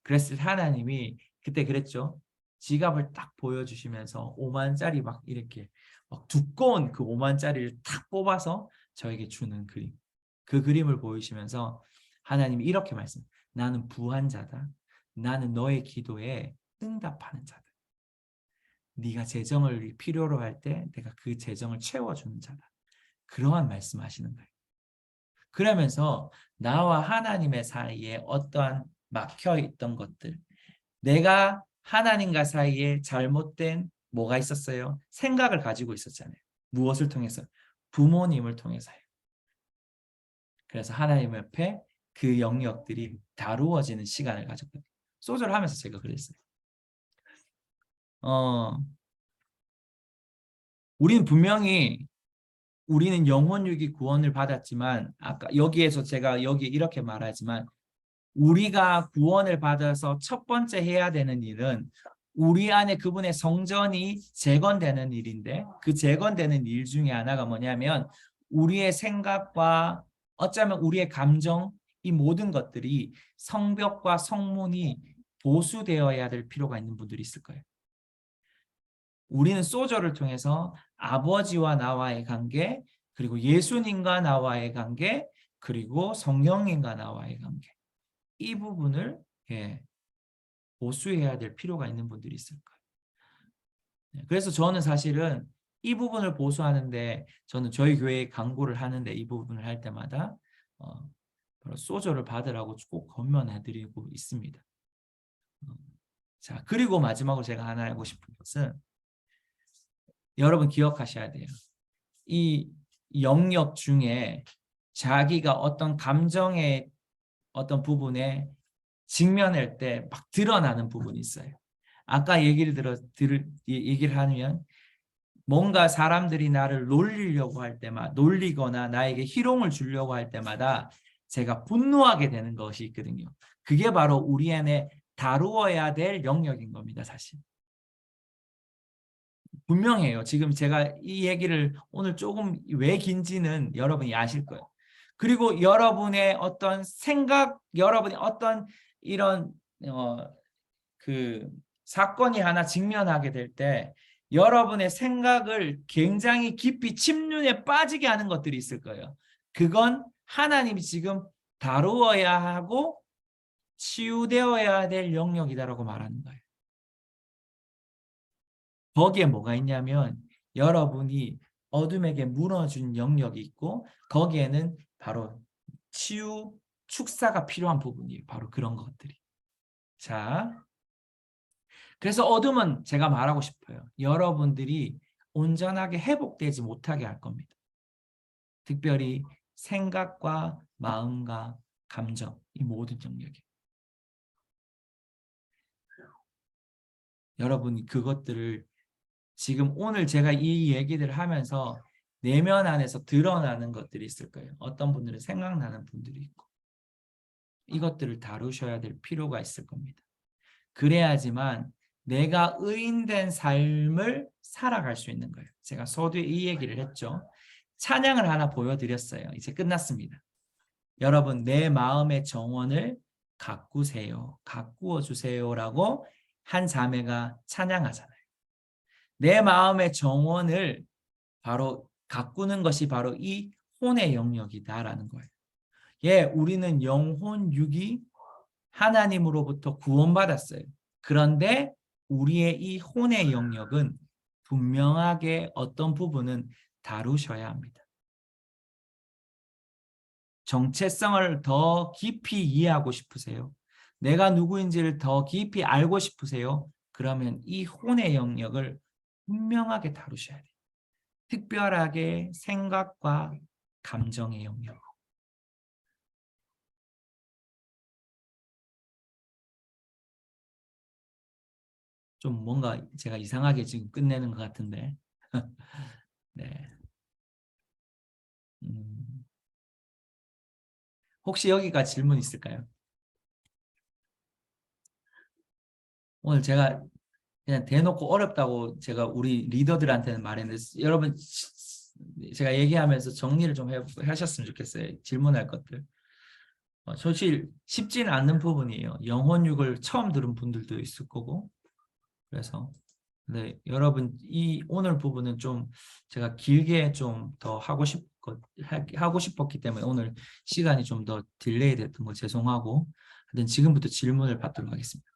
그랬을 때 하나님이 그때 그랬죠. 지갑을 딱 보여주시면서 5만짜리 막 이렇게 막 두꺼운 그 5만짜리를 탁 뽑아서 저에게 주는 그림. 그 그림을 보이시면서 하나님이 이렇게 말씀. 나는 부한 자다. 나는 너의 기도에 응답하는 자다. 네가 재정을 필요로 할 때 내가 그 재정을 채워주는 자다. 그러한 말씀하시는 거예요. 그러면서 나와 하나님의 사이에 어떠한 막혀있던 것들, 내가 하나님과 사이에 잘못된 뭐가 있었어요? 생각을 가지고 있었잖아요. 무엇을 통해서? 부모님을 통해서요. 그래서 하나님 옆에 그 영역들이 다루어지는 시간을 가졌거든요. 소절을 하면서 제가 그랬어요. 우리는 분명히 우리는 영혼유기 구원을 받았지만, 아까 여기에서 제가 여기 이렇게 말하지만, 우리가 구원을 받아서 첫 번째 해야 되는 일은 우리 안에 그분의 성전이 재건되는 일인데, 그 재건되는 일 중에 하나가 뭐냐면 우리의 생각과 어쩌면 우리의 감정, 이 모든 것들이 성벽과 성문이 보수되어야 될 필요가 있는 분들이 있을 거예요. 우리는 소저를 통해서 아버지와 나와의 관계, 그리고 예수님과 나와의 관계, 그리고 성령님과 나와의 관계, 이 부분을 보수해야 될 필요가 있는 분들이 있을 거예요. 그래서 저는 사실은 이 부분을 보수하는데, 저는 저희 교회에 강구를 하는데 이 부분을 할 때마다 바로 소저를 받으라고 꼭 권면해드리고 있습니다. 자, 그리고 마지막으로 제가 하나 하고 싶은 것은, 여러분 기억하셔야 돼요. 이 영역 중에 자기가 어떤 감정의 어떤 부분에 직면할 때 막 드러나는 부분이 있어요. 아까 얘기를 하면, 뭔가 사람들이 나를 놀리려고 할 때마다, 놀리거나 나에게 희롱을 주려고 할 때마다 제가 분노하게 되는 것이 있거든요. 그게 바로 우리 안에 다루어야 될 영역인 겁니다, 사실. 분명해요. 지금 제가 이 얘기를 오늘 조금 왜 긴지는 여러분이 아실 거예요. 그리고 여러분의 어떤 생각, 여러분이 어떤 이런 그 사건이 하나 직면하게 될 때 여러분의 생각을 굉장히 깊이 침륜에 빠지게 하는 것들이 있을 거예요. 그건 하나님이 지금 다루어야 하고 치유되어야 될 영역이다라고 말하는 거예요. 거기에 뭐가 있냐면, 여러분이 어둠에게 무너진 영역이 있고, 거기에는 바로 치유, 축사가 필요한 부분이에요. 바로 그런 것들이. 자, 그래서 어둠은 제가 말하고 싶어요. 여러분들이 온전하게 회복되지 못하게 할 겁니다. 특별히 생각과 마음과 감정, 이 모든 영역이. 여러분이 그것들을 지금 오늘 제가 이 얘기들을 하면서 내면 안에서 드러나는 것들이 있을 거예요. 어떤 분들은 생각나는 분들이 있고, 이것들을 다루셔야 될 필요가 있을 겁니다. 그래야지만 내가 의인된 삶을 살아갈 수 있는 거예요. 제가 서두에 이 얘기를 했죠. 찬양을 하나 보여드렸어요. 이제 끝났습니다. 여러분, 내 마음의 정원을 가꾸세요. 가꾸어 주세요라고 한 자매가 찬양하잖아요. 내 마음의 정원을 바로 가꾸는 것이 바로 이 혼의 영역이다라는 거예요. 예, 우리는 영혼 육이 하나님으로부터 구원받았어요. 그런데 우리의 이 혼의 영역은 분명하게 어떤 부분은 다루셔야 합니다. 정체성을 더 깊이 이해하고 싶으세요? 내가 누구인지를 더 깊이 알고 싶으세요? 그러면 이 혼의 영역을 분명하게 다루셔야 돼요. 특별하게 생각과 감정의 영역. 좀 뭔가 제가 이상하게 지금 끝내는 것 같은데. 네. 혹시 여기가 질문 있을까요? 오늘 제가 그냥 대놓고 어렵다고 제가 우리 리더들한테는 말했는데 여러분 제가 얘기하면서 정리를 좀 하셨으면 좋겠어요. 질문할 것들. 사실 쉽지는 않는 부분이에요. 영혼육을 처음 들은 분들도 있을 거고. 그래서 네, 여러분 이 오늘 부분은 좀 제가 길게 좀 더 하고 싶었기 때문에 오늘 시간이 좀 더 딜레이 됐던 거 죄송하고 하여튼 지금부터 질문을 받도록 하겠습니다.